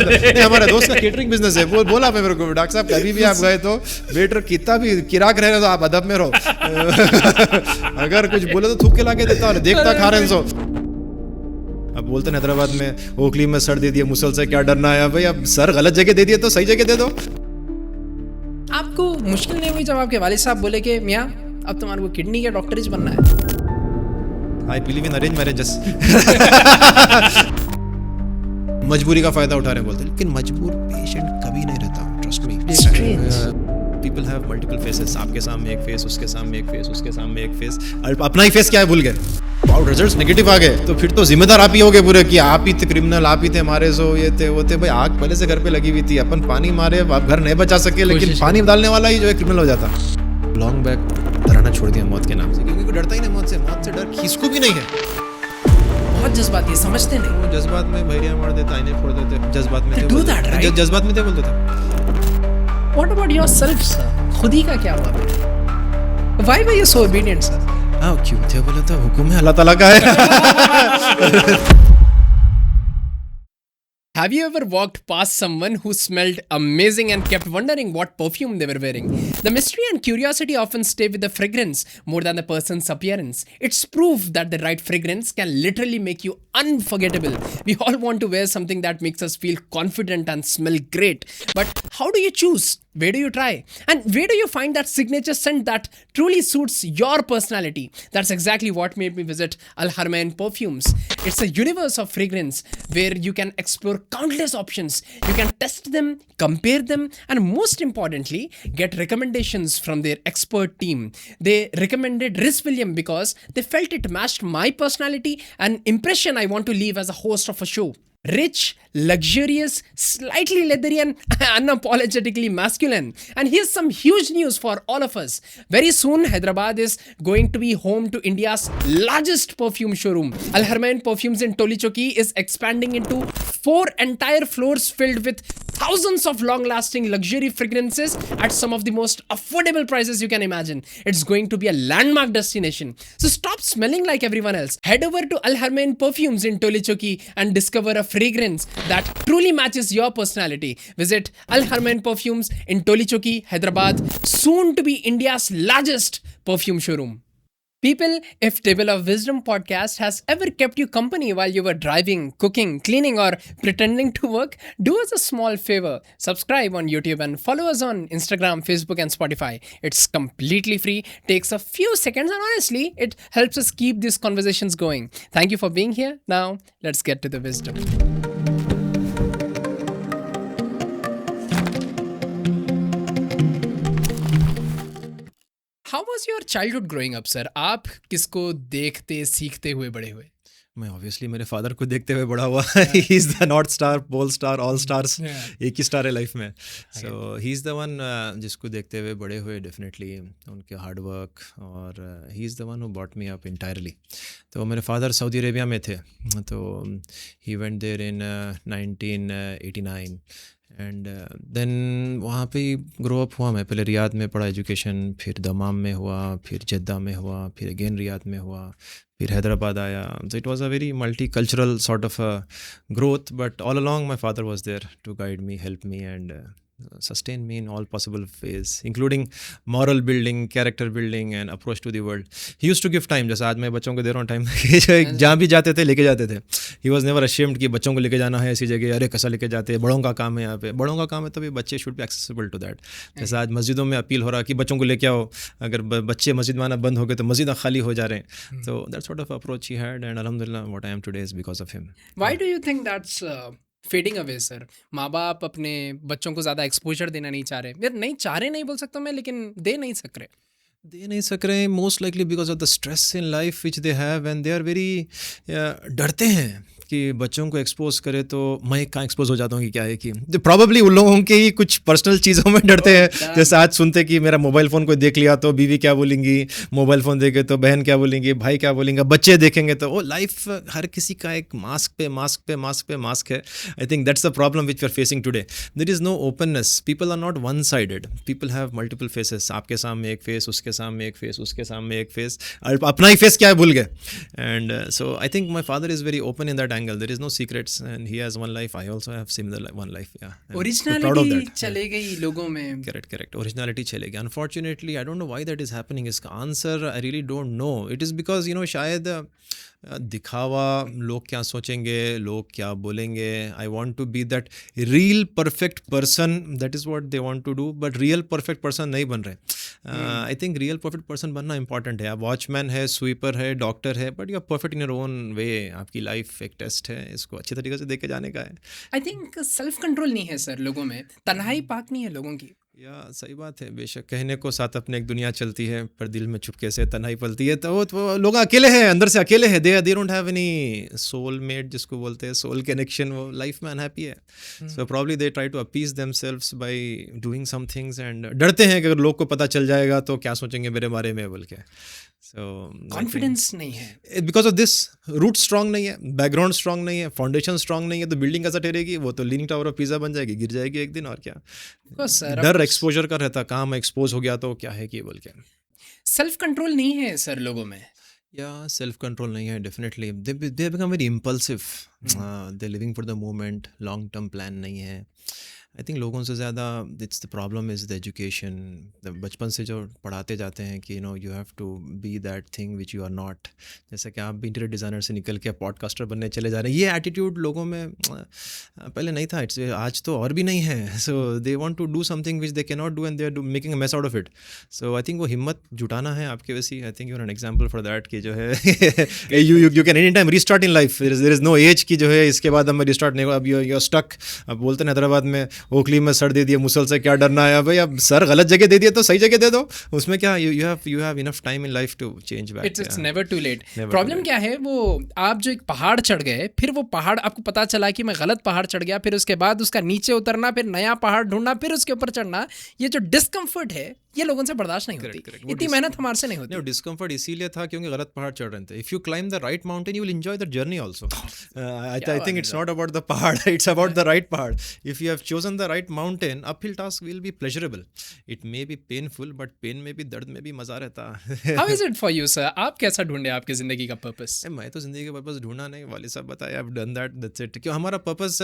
नहीं, हमारा दोस्त का केटरिंग बिजनेस है, वो बोला मेरे को, डॉक्टर साहब कभी भी आप गए तो वेटर कितना भी किराक रहे तो आप अदब में रहो, अगर कुछ बोले तो थूक के लाके देता हूँ, देखता खा रहे हैं सो। अब बोलते हैं हैदराबाद में ओखली में सर दे दिया, मुसल से क्या डरना है भाई, अब सर गलत जगह दे दिए तो सही जगह दे दो। आपको मुश्किल नहीं हुई जब आपके वालिद साहब बोले कि मियाँ अब तुम्हारे को किडनी के डॉक्टर ही बनना है? आई बिलीव इन अरेंज मैरिजेस। मजबूरी का फायदा उठा रहे हैं बोलते, लेकिन मजबूर पेशेंट कभी नहीं रहता, trust me. People have multiple faces, आपके सामने एक फेस, उसके सामने एक फेस, उसके सामने एक फेस, अपना ही फेस क्या है भूल गए, और रिजल्ट्स नेगेटिव आ गए तो फिर तो जिम्मेदार आप ही होगे पूरे कि आप ही थे क्रिमिनल, आप ही थे मारे सो ये थे वो थे। भाई आग पहले से घर पे लगी हुई थी, अपन पानी मारे आप घर नहीं बचा सके, लेकिन पानी डालने वाला ही जो है क्रिमिनल हो जाता। लॉन्ग बैक डराना छोड़ दिया मौत के नाम से, क्योंकि कोई डरता ही नहीं मौत से डर किसको भी नहीं है। बहुत जज्बाती, समझते नहीं, वो जज्बात में भैया मार देता, आईने फोड़ देते, जज्बात में थे, जज्बात में थे बोलते थे। What about yourself, sir? खुद ही का क्या हुआ? Why were you so obedient, sir? क्यों थे बोला था, हुक्म है अल्लाह ताला का है। Have you ever walked past someone who smelled amazing and kept wondering what perfume they were wearing? The mystery and curiosity often stay with the fragrance more than the person's appearance. It's proof that the right fragrance can literally make you unforgettable. We all want to wear something that makes us feel confident and smell great. But how do you choose? Where do you try? And where do you find that signature scent that truly suits your personality? That's exactly what made me visit Al Haramain Perfumes. It's a universe of fragrance where you can explore countless options. You can test them, compare them, and most importantly, get recommendations from their expert team. They recommended Rhys Williams because they felt it matched my personality and impression I want to leave as a host of a show. Rich, luxurious, slightly leathery and unapologetically masculine. And here's some huge news for all of us. Very soon, Hyderabad is going to be home to India's largest perfume showroom. Al Haramain Perfumes in Toli Choki is expanding into 4 entire floors filled with thousands of long-lasting luxury fragrances at some of the most affordable prices you can imagine. It's going to be a landmark destination. So stop smelling like everyone else. Head over to Al Haramain Perfumes in Toli Choki and discover a fragrance that truly matches your personality. Visit Al Haramain Perfumes in Toli Choki, Hyderabad, soon to be India's largest perfume showroom. People, if Table of Wisdom podcast has ever kept you company while you were driving, cooking, cleaning, or pretending to work, do us a small favor. Subscribe on YouTube and follow us on Instagram, Facebook, and Spotify. It's completely free, takes a few seconds, and honestly, it helps us keep these conversations going. Thank you for being here. Now, let's get to the wisdom. How was your childhood growing up, sir? आप किसको देखते सीखते हुए बड़े हुए? मैं obviously मेरे father को देखते हुए बड़ा हुआ। He is the north star, pole star, all stars, एक ही स्टार है लाइफ में। So he is the one जिसको देखते हुए बड़े हुए डेफिनेटली, उनके हार्ड वर्क, और he is the one who brought me up entirely. तो मेरे फादर सऊदी अरेबिया में थे, तो he went there in 1989 and then वहाँ पे ग्रो अप हुआ मैं। पहले रियाद में पढ़ा एजुकेशन, फिर दमाम में हुआ, फिर जद्दा में हुआ, फिर अगेन रियाद में हुआ, फिर हैदराबाद आया। So it was a very multicultural sort of a growth, but all along my father was there to guide me, help me, and sustain me in all possible ways, including moral building, character building, and approach to the world. He used to give time, जैसे आज मैं बच्चों को दे रहा हूँ time, जहाँ भी जाते थे लेके जाते थे। He was never ashamed कि बच्चों को लेके जाना है ऐसी जगह, अरे कैसा लेके जाते हैं, बड़ों का काम है यहाँ पे, बड़ों का काम है, तभी बच्चे should be accessible to that. जैसे आज मस्जिदों में अपील हो रहा कि बच्चों को लेके आओ, अगर बच्चे मस्जिद में आना बंद हो गए तो मस्जिद खाली हो जा रहे हैं। So that sort of approach he had, and alhamdulillah what I am today is because of him. Why do you think that's fading away sir? माँ बाप अपने बच्चों को ज़्यादा एक्सपोजर देना नहीं चाह रहे, यार नहीं चाह रहे नहीं बोल सकता मैं, लेकिन दे नहीं सक रहे most likely because of the stress in life which they have, and they are very डरते हैं कि बच्चों को एक्सपोज करे तो मैं कहाँ एक्सपोज हो जाता हूँ कि क्या है कि प्रॉबली उन लोगों के ही कुछ पर्सनल चीज़ों में डरते हैं। जैसे आज सुनते कि मेरा मोबाइल फ़ोन को देख लिया तो बीवी क्या बोलेंगी, मोबाइल फ़ोन देखे तो बहन क्या बोलेंगी, भाई क्या बोलेंगे, बच्चे देखेंगे तो वो लाइफ हर किसी का एक मास्क पे मास्क है। I think that's the problem which we are facing today. There is no openness, people are not one sided, people have multiple faces. आपके सामने एक फेस, उसके सामने एक फेस, उसके सामने एक फेस, अपना ही फेस क्या है भूल गए। And so I think my father is very open in that angle. There is no secrets, and he has one life. I also have similar one life. Yeah. And proud of originality that. चले गई लोगों में. Correct. Originality चलेगी. Unfortunately, I don't know why that is happening. इसका answer I really don't know. It is because शायद दिखावा, लोग क्या सोचेंगे, लोग क्या बोलेंगे. I want to be that real perfect person. That is what they want to do. But real perfect person नहीं बन रहे. I think real perfect person बनना important है. आप वॉचमैन है, स्वीपर है, डॉक्टर है, but you are perfect in your own way. आपकी लाइफ एक टेस्ट है, इसको अच्छी तरीके से देके जाने का है. आई थिंक सेल्फ कंट्रोल नहीं है सर लोगों में. तन्हाई पाक नहीं है लोगों की. या सही बात है. बेशक कहने को साथ अपने एक दुनिया चलती है, पर दिल में चुपके से तन्हाई पलती है. तो लोग अकेले हैं, अंदर से अकेले हैं. They don't have any soul mate, जिसको बोलते हैं सोल कनेक्शन. वो लाइफ में अनहैप्पी है. So probably they try to appease themselves by doing some things, and डरते हैं कि अगर लोग को पता चल जाएगा तो क्या सोचेंगे मेरे बारे में बोल के. सो कॉन्फिडेंस नहीं है. Because of this, root strong नहीं है, बैकग्राउंड स्ट्रांग नहीं है, फाउंडेशन स्ट्रांग नहीं है, तो बिल्डिंग कैसा ठहरेगी? वो तो लीनिंग टावर ऑफ पिज़्ज़ा बन जाएगी, गिर जाएगी एक दिन. और क्या डर एक्सपोजर का रहता, काम एक्सपोज हो गया तो क्या है कि बोल के. सेल्फ कंट्रोल नहीं है सर लोगों में. या सेल्फ कंट्रोल नहीं है. Definitely they become very impulsive. They living for the moment. Long term plan नहीं है. आई थिंक लोगों से ज़्यादा it's the problem is the education. बचपन से जो पढ़ाते जाते हैं कि you have to be that thing which you are not. जैसे कि आप भी इंटीरियर डिज़ाइनर से निकल के पॉडकास्टर बनने चले जा रहे हैं. ये एटीट्यूड लोगों में पहले नहीं था. इट्स आज तो और भी नहीं है. So they want to do something which they can not do, and they are making a mess out of it. So I think वो हिम्मत जुटाना है आपके वैसी. I think you are an example for that कि जो है you can any time restart in life. There is no age की जो है इसके बाद अब मैं रिस्टार्ट नहीं. अब यू आर स्टक. अब बोलते हैं हैदराबाद में, ओखली में सर दे दिया, मुसल से क्या डरना है भाई. अब सर गलत जगह दे दिया तो सही जगह दे दो. उसमें क्या, you have enough time in life to change back. It's never too late. Problem क्या है, वो आप जो एक पहाड़ चढ़ गए, फिर वो पहाड़ आपको पता चला कि मैं गलत पहाड़ चढ़ गया, फिर उसके बाद उसका नीचे उतरना, फिर नया पहाड़ ढूंढना, फिर उसके ऊपर चढ़ना. ये जो डिस्कम्फर्ट है ये लोगों से बर्दाश्त नहीं होती. इतनी मेहनत हमारे से नहीं होती. डिस्कम्फर्ट इसीलिए था क्योंकि गलत पहाड़ चढ़ रहे थे. If you climb the right mountain you will enjoy the journey also. I think it's not about the pahad, it's about the right pahad. If you have chosen the right mountain, uphill task will be pleasurable. It may be painful, but pain में भी, दर्द में भी मजा रहता है. How is it for you sir? आप कैसा ढूंढे आपकी जिंदगी का पर्पस? मैं तो जिंदगी का पर्पस ढूंढा नहीं, वाले साहब बताया, I have done that, that's it. क्यों हमारा पर्पस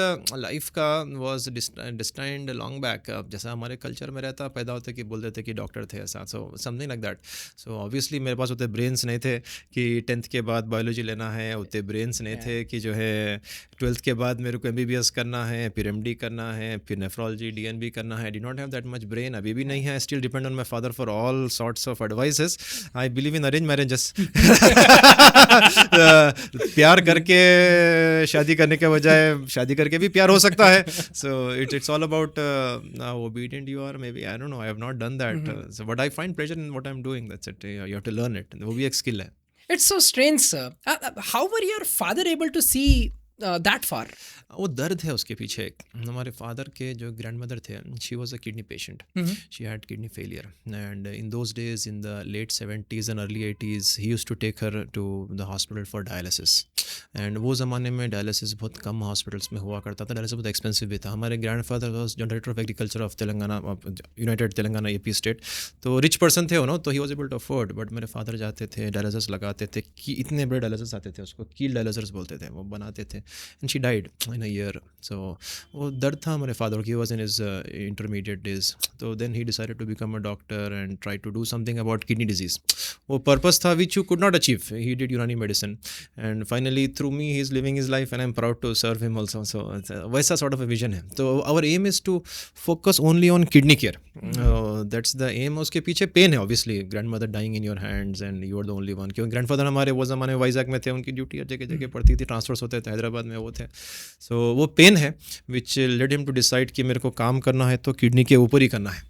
लाइफ का वाज डिस्टाइंड लॉन्ग बैक. जैसा हमारे कल्चर में रहता, पैदा होते कि बोल देते कि डॉक्टर थे, ऐसा. So something like that. So obviously मेरे पास उतने ब्रेन्स नहीं थे कि 10th के बाद बायोलॉजी लेना है. उतने ब्रेन्स नहीं थे कि जो है 12th के बाद मेरे को MBBS करना है, फिर MD करना है, फिर नेफ्रोलॉजी DNB करना है. I did not have that much brain. अभी भी नहीं है. Still depend on my father for all sorts of advices. I believe in arrange marriages. प्यार करके शादी करने के बजाय शादी करके भी प्यार हो सकता है. So it's all about how obedient you are. May be I don't know, I have not done that. So but I find pleasure in what I am doing. That's it. You have to learn it. वो भी एक skill है. It's so strange, sir. How were your father able to see that far? वो दर्द है उसके पीछे. हमारे फादर के जो ग्रैंड मदर थे, she was a kidney patient. She had kidney failure, and in those days in the late 70s and early 80s he used to take her to the hospital for dialysis. And वो ज़माने में dialysis बहुत कम hospitals में हुआ करता था. Dialysis बहुत expensive भी था. हमारे grandfather was director of agriculture of Telangana, united Telangana AP state. तो रिच पर्सन थे वो, तो he was able to afford. But मेरे फादर जाते थे, डायलिसिस लगाते थे, कि इतने बड़े डायलिसिस आते थे, उसको कील डायलिसिस बोलते थे, वो बनाते थे. And she died in a year. So वो दर्द था हमारे फादर की. Was in his intermediate days. तो then he decided to become a doctor and try to do something about kidney disease. वो पर्पस था which you could not achieve. He did Unani medicine, and finally through me he is living his life, and I am proud to serve him also. So वैसा sort of a vision है. तो our aim is to focus only on kidney care. That's the aim. उसके पीछे pain है obviously. Grandmother dying in your hands and you are the only one. क्योंकि grandfather हमारे वो ज़माने वाइजैक में थे, उनकी ड्यूटी हर जगह जगह पड़ती थी, ट्रांसफर्स होते थे, हैदराबाद में वो थे. सो वो पेन है which led him to decide कि मेरे को काम करना है तो किडनी के ऊपर ही करना है.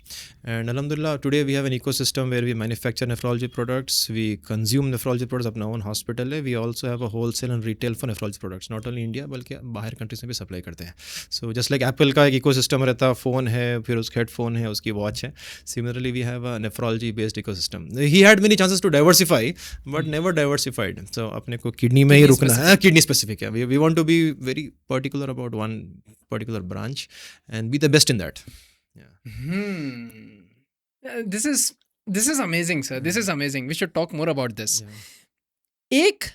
एंड अलहमदुलिल्लाह today we have an ecosystem where we manufacture nephrology products, we consume nephrology products. अपना ओन हॉस्पिटल है. We also have a wholesale and retail for nephrology products, not only India बल्कि बाहर कंट्रीज में भी supply करते हैं. So just like Apple का एक इकोसिस्टम रहता है, फ़ोन है, फिर उसका हेडफोन है, उसकी वॉच है. Similarly we have a nephrology based ecosystem. He had many chances to diversify but never diversified. So अपने को किडनी में ही रुकना है. किडनी स्पेसिफिक है. We want to be very particular about one particular branch and be the best in that. This is amazing, sir. This is amazing. We should talk more about this. Yeah. एक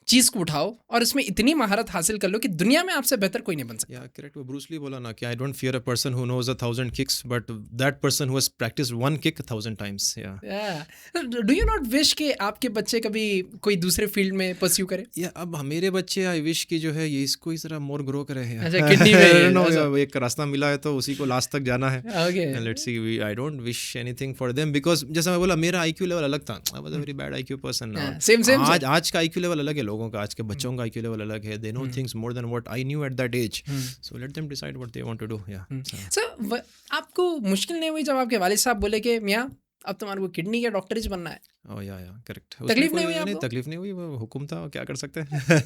चीज को उठाओ और उसमें इतनी महारत हासिल कर लो कि दुनिया में आपसे बेहतर कोई नहीं बन सकता। या करेक्ट, वो ब्रूस ली बोला ना कि I don't fear a person who knows 1,000 kicks but that person who has practised one kick 1,000 times. या डू यू नॉट विश कि आपके बच्चे कभी कोई दूसरे फील्ड में परस्यू करे? या अब मेरे बच्चे आई विश की जो है ये इसको इस तरह मोर ग्रो करे है। अच्छा, किडनी में नो, एक रास्ता मिला है तो उसी को लास्ट तक जाना है। Okay, let's see, I don't wish anything for them because जैसा मैं बोला मेरा आईक्यू लेवल अलग था। I was a very bad IQ person. Same आज का आईक्यू लेवल अलग है लोगों का, आज के बच्चों का आईक्यू लेवल अलग है। They know things more than what I knew at that age, so let them decide what they want to do. या सर, आपको मुश्किल नहीं हुई जब आपके वालिद साहब बोले कि मियाँ अब तुम्हारे को किडनी के डॉक्टर ही बनना है? ओह या करेक्ट। तकलीफ नहीं हुई आपको? तकलीफ नहीं हुई, वो हुक्म था, क्या कर सकते हैं।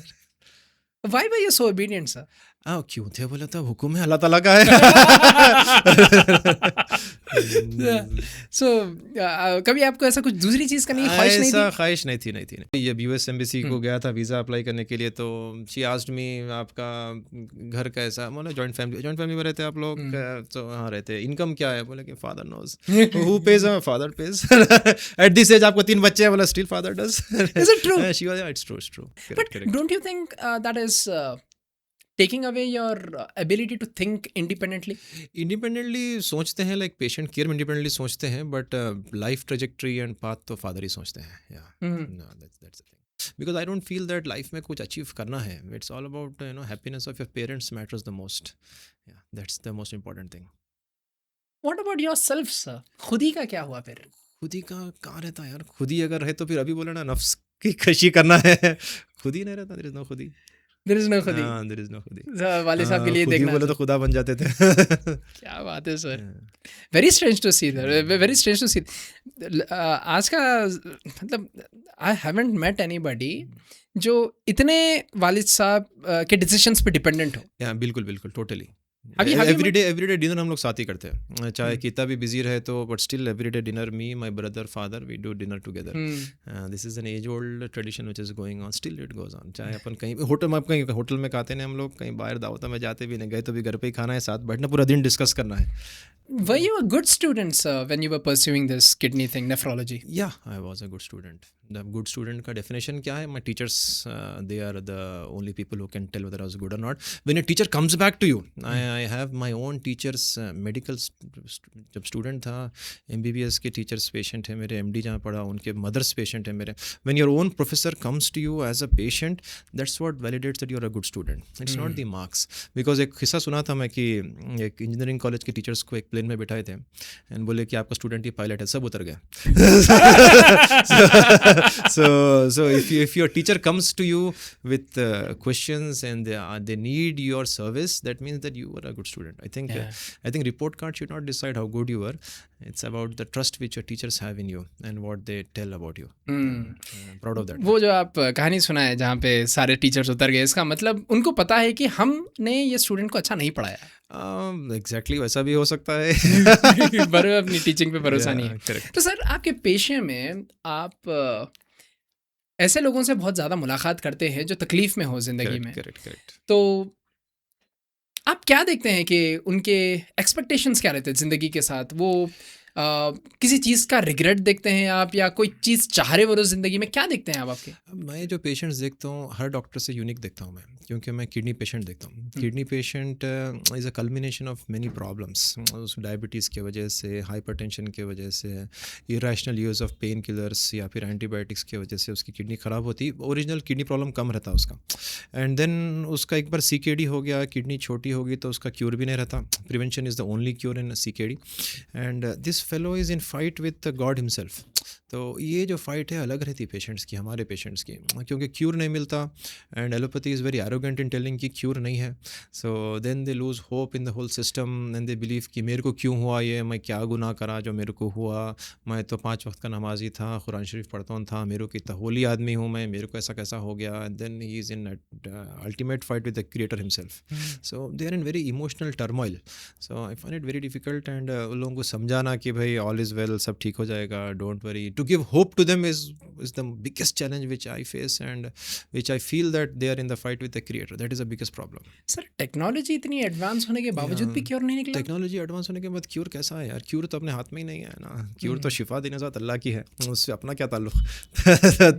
Why were you so obedient, sir? क्यों थे बोला था, हुक्म है अल्लाह ताला का है। So, कभी आपको ऐसा कुछ दूसरी चीज़ करने की ख्वाहिश नहीं थी? ऐसा ख्वाहिश नहीं थी। ये यूएस एम्बेसी को गया था वीज़ा अप्लाई करने के लिए, तो शी आस्क्ड मी आपका घर कैसा, बोला जॉइंट फैमिली में रहते हैं आप लोग? तो हाँ रहते हैं। इनकम क्या है? बोले कि father knows. Who pays? Father pays. At this age आपको 3 बच्चे हैं, बोला still father does. Is it true? She was, it's true. But don't you think that is taking away your ability to think independently? Independently सोचते हैं, like patient care में independently सोचते हैं, but life trajectory and path तो father ही सोचते हैं। Yeah that's the thing, because I don't feel that life में कुछ अचीव करना है। It's all about happiness of your parents matters the most. Yeah that's the most important thing. What about yourself, sir? खुद ही का क्या हुआ फिर? खुद ही का कहाँ रहता है यार? खुद ही अगर है तो फिर अभी बोले ना नफ्स की कशी करना है। खुद ही नहीं रहता, देयर इज नो खुद ही। There is no खुद ही। देयर इज नो खुद ही। वाले साहब के लिए खुद ही देखना बोले तो खुदा बन जाते थे। क्या बात है sir. Very strange to see, very strange to see. आज का मतलब आई हैवंट मेट एनीबॉडी जो इतने वालिद साहब के डिसीजंस पे डिपेंडेंट हो। या बिल्कुल टोटली। अभी एवरीडे डिनर हम लोग साथ ही करते हैं, चाहे कितना भी बिजी रहे तो, but still everyday dinner, me, my brother, father, we do dinner together. This is an age old tradition which is going on, still it goes on. चाहे अपन कहीं होटल में खाते हैं हम लोग, कहीं बाहर दावतों में जाते भी नहीं गए तो भी घर पे ही खाना है, साथ बैठना, पूरा दिन डिस्कस करना है। Were you a good student, sir, when you were pursuing this kidney thing, nephrology? Yeah, I was a good student. The good student का definition क्या है? My teachers, they are the only people who can tell whether I was good or not. When a teacher comes back to you, I have my own teachers, medical जब student था, MBBS के teachers patient है मेरे, MD जहाँ पढ़ा उनके mothers patient है मेरे. When your own professor comes to you as a patient, that's what validates that you are a good student. It's not the marks. Because एक किस्सा सुना था मैं कि एक engineering college के teachers को एक प्लेन में बिठाए थे एंड बोले कि आपका स्टूडेंट ही पायलट है, सब उतर गए। so if your teacher comes to you with questions and they need your service, that means that you were a good student. I think report card should not decide how good you were. It's about the trust which your teachers have in you and what they tell about you. I'm proud of that. वो जो आप कहानी सुनाए जहाँ पे सारे teachers उतर गए, इसका मतलब उनको पता है कि हमने ये स्टूडेंट को अच्छा नहीं पढ़ाया। एग्जैक्टली वैसा भी हो सकता है। पर अपनी टीचिंग पे भरोसा नहीं है। Correct. तो सर, आपके पेशे में आप ऐसे लोगों से बहुत ज़्यादा मुलाकात करते हैं जो तकलीफ में हो ज़िंदगी में। Correct. तो आप क्या देखते हैं कि उनके एक्सपेक्टेशंस क्या रहते हैं ज़िंदगी के साथ? वो किसी चीज़ का रिग्रेट देखते हैं आप, या कोई चीज़ चाह रहे वो रोज़ ज़िंदगी में, क्या देखते हैं आप आपके? मैं जो पेशेंट्स देखता हूँ हर डॉक्टर से यूनिक देखता हूँ मैं, क्योंकि मैं किडनी पेशेंट देखता हूँ। Kidney patient is a culmination of many problems. उस डायबिटीज़ की वजह से, हाइपरटेंशन की वजह से, irrational use of pain killers या फिर एंटीबायोटिक्स की वजह से उसकी किडनी ख़राब होती। ओरिजिनल किडनी प्रॉब्लम कम रहता उसका, एंड देन उसका एक बार CKD हो गया, किडनी छोटी होगी तो उसका क्योर भी नहीं रहता। Prevention is the only cure in CKD, and this fellow is in fight with God himself. तो ये जो फाइट है अलग रहती है पेशेंट्स की, हमारे पेशेंट्स की, क्योंकि क्यूर नहीं मिलता and allopathy is very arrogant in telling कि क्यूर नहीं है। So then they lose hope in the whole system and they believe कि मेरे को क्यों हुआ ये, मैं क्या गुनाह करा जो मेरे को हुआ, मैं तो 5 वक्त का नमाजी था, कुरान शरीफ पढ़ता था, मेरे को इतना होली आदमी हूँ मैं, मेरे को ऐसा कैसा हो गया। And then he is in ultimate fight with the creator himself. So they are in very emotional turmoil. So I find it very difficult, and उन लोगों को समझाना कि भाई ऑल इज़ वेल, सब ठीक हो जाएगा, don't recovery. To give hope to them is the biggest challenge which I face, and which I feel that they are in the fight with the creator. That is the biggest problem. Sir technology इतनी advance होने के बावजूद भी cure नहीं निकला? Technology advance होने के बाद क्यूर कैसा है यार? क्यूर तो अपने हाथ में ही नहीं है ना. क्यूर तो शिफा देने साथ अल्लाह की है, उससे अपना क्या ताल्लुक.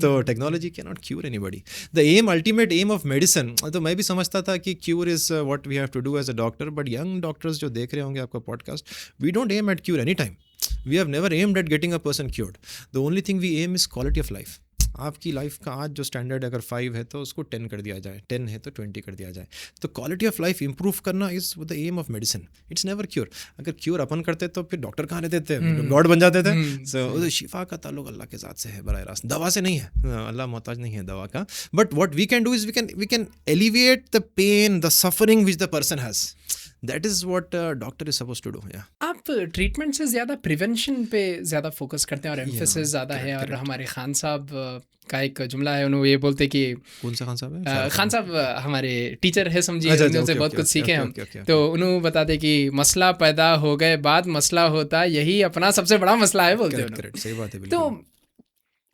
तो technology can not cure anybody. The aim, ultimate aim of medicine, तो मैं भी समझता था कि cure is what we have to do as a doctor. But young doctors जो देख रहे होंगे आपका podcast, we don't aim at cure any time. We have never aimed at getting a person cured. The only thing we aim is quality of life. आपकी life का आज जो standard अगर 5 है तो उसको 10 कर दिया जाए, 10 है तो 20 कर दिया जाए. तो क्वालिटी ऑफ लाइफ इंप्रूव करना is the aim of medicine. It's never cure. अगर क्योर अपन करते तो फिर डॉक्टर कहाँ रहते थे, गॉड बन जाते थे. सो शिफा का ताल्लुक अल्लाह के साथ से है बराह रास्त, दवा से नहीं है. अल्लाह मोहताज नहीं है दवा का. But what we can do is we can alleviate the pain, the suffering which the person has. That is what a doctor is supposed to do. Yeah. आप ट्रीटमेंट से ज़्यादा प्रिवेंशन पे ज़्यादा फोकस करते हैं और एम्फेसिस ज़्यादा है. और हमारे खान साहब का एक जुमला है, उन्होंने ये बोलते कि कौन सा खान साहब है? खान साहब हमारे टीचर है, समझिए, उनसे बहुत कुछ सीखे हम. तो उन्होंने बताते कि मसला पैदा हो गए बाद मसला होता, यही अपना सबसे बड़ा मसला है बोलते हैं. सही बात है. तो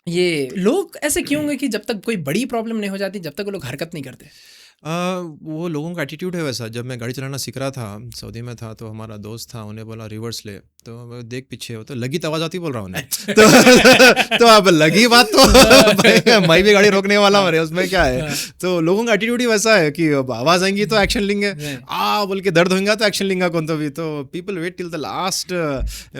ये लोग ऐसे क्यों होंगे कि जब तक कोई बड़ी प्रॉब्लम नहीं हो जाती जब तक वो लोग हरकत नहीं करते? वो लोगों का एटीट्यूड है वैसा. जब मैं गाड़ी चलाना सीख रहा था, सऊदी में था, तो हमारा दोस्त था, उन्हें बोला रिवर्स ले, तो देख पीछे हो, तो लगी तो आवाज़ आती बोल रहा हूँ उन्हें. तो अब लगी बात तो मैं भी गाड़ी रोकने वाला हूँ, उसमें क्या है. तो लोगों का एटीट्यूड ही वैसा है कि अब आवाज़ आएंगी तो एक्शन लेंगे, बोल के दर्द होगा तो एक्शन लेंगे कौन तो भी. तो people wait till the last.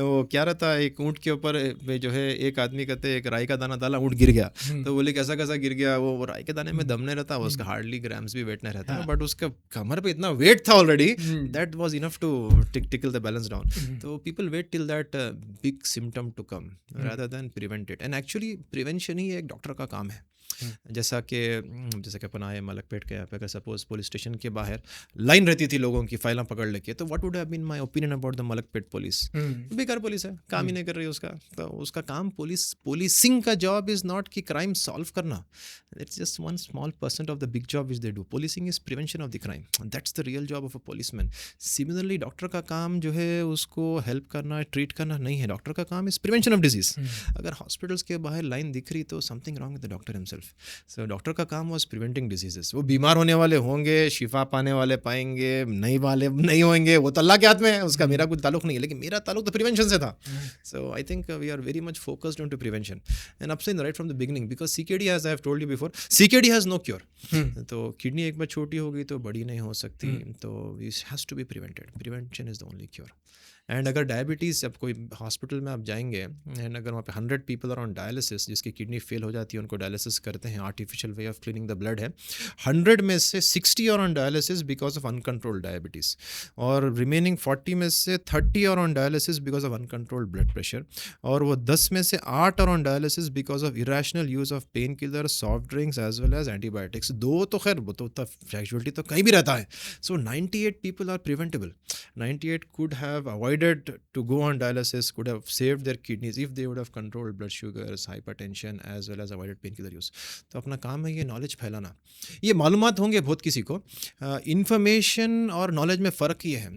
वो क्या रहता है, एक ऊँट के ऊपर जो है एक आदमी कहते एक राई का दाना डाला, ऊँट गिर गया. तो बोले कैसा कैसा गिर गया, वो राई के दाने में दम नहीं रहता, उसका हार्डली ग्राम्स भी वेट नहीं रहता है, बट उसका कमर पे इतना वेट था already, that was enough to tickle the balance down. तो people wait till that big symptom to come rather than prevent it. And actually prevention ही एक डॉक्टर का काम है. जैसा कि अपन आए मलकपेट के यहाँ पे, अगर सपोज पुलिस स्टेशन के बाहर लाइन रहती थी लोगों की फाइलें पकड़ लेके, तो what would have been my opinion about the Malakpet police? बेकार पुलिस है, काम ही नहीं कर रही उसका. तो उसका काम पुलिसिंग का जॉब इज नॉट कि क्राइम सॉल्व करना. It's just 1% of the big job which they do. Policing is prevention of the crime. That's the real job of a policeman. Similarly doctor का काम जो है उसको हेल्प करना, treat करना नहीं है. डॉक्टर का काम इज प्रिवेंशन ऑफ डिजीज. अगर हॉस्पिटल्स के बाहर लाइन दिख रही तो something wrong with the doctor himself. So doctor का काम वाज प्रिवेंटिंग डिजीजेस. वो बीमार होने वाले होंगे, शिफा पाने वाले पाएंगे, नहीं वाले नहीं होंगे, वो तो अल्लाह के हाथ में है, उसका मेरा कुछ ताल्लुक नहीं है. लेकिन मेरा ताल्लुक तो प्रिवेंशन से था. So I think we are very much focused on to prevention and अब से right from the beginning, because CKD has, I have told you before, CKD has no cure. तो किडनी एक बार छोटी हो गई तो बड़ी नहीं हो सकती. तो it has to be prevented. Prevention is the only cure. And अगर डायबिटीज़, अब कोई हॉस्पिटल में आप जाएंगे एंड अगर वहाँ पे 100 पीपल आर ऑन डायलिसिस, जिसकी किडनी फेल हो जाती है, उनको डायलिसिस करते हैं, artificial way of cleaning the blood है. 100 में से 60 are on dialysis because of uncontrolled diabetes, और रिमेनिंग 40 में से 30 are on dialysis because of uncontrolled blood pressure, और वो 10 में से 8 are on dialysis because of irrational use of painkiller, soft drinks as well as antibiotics. 2 तो खैर वो तो फैक्चुअलिटी तो कहीं भी रहता है. So 98 people are preventable. 98 could have avoided to go on dialysis, could have saved their kidneys if they would have controlled blood sugars, hypertension as well as avoided painkiller use. तो अपना काम है ये नॉलेज फैलाना. ये मालूमात होंगे बहुत किसी को. इन्फॉर्मेशन और नॉलेज में फ़र्क ये है.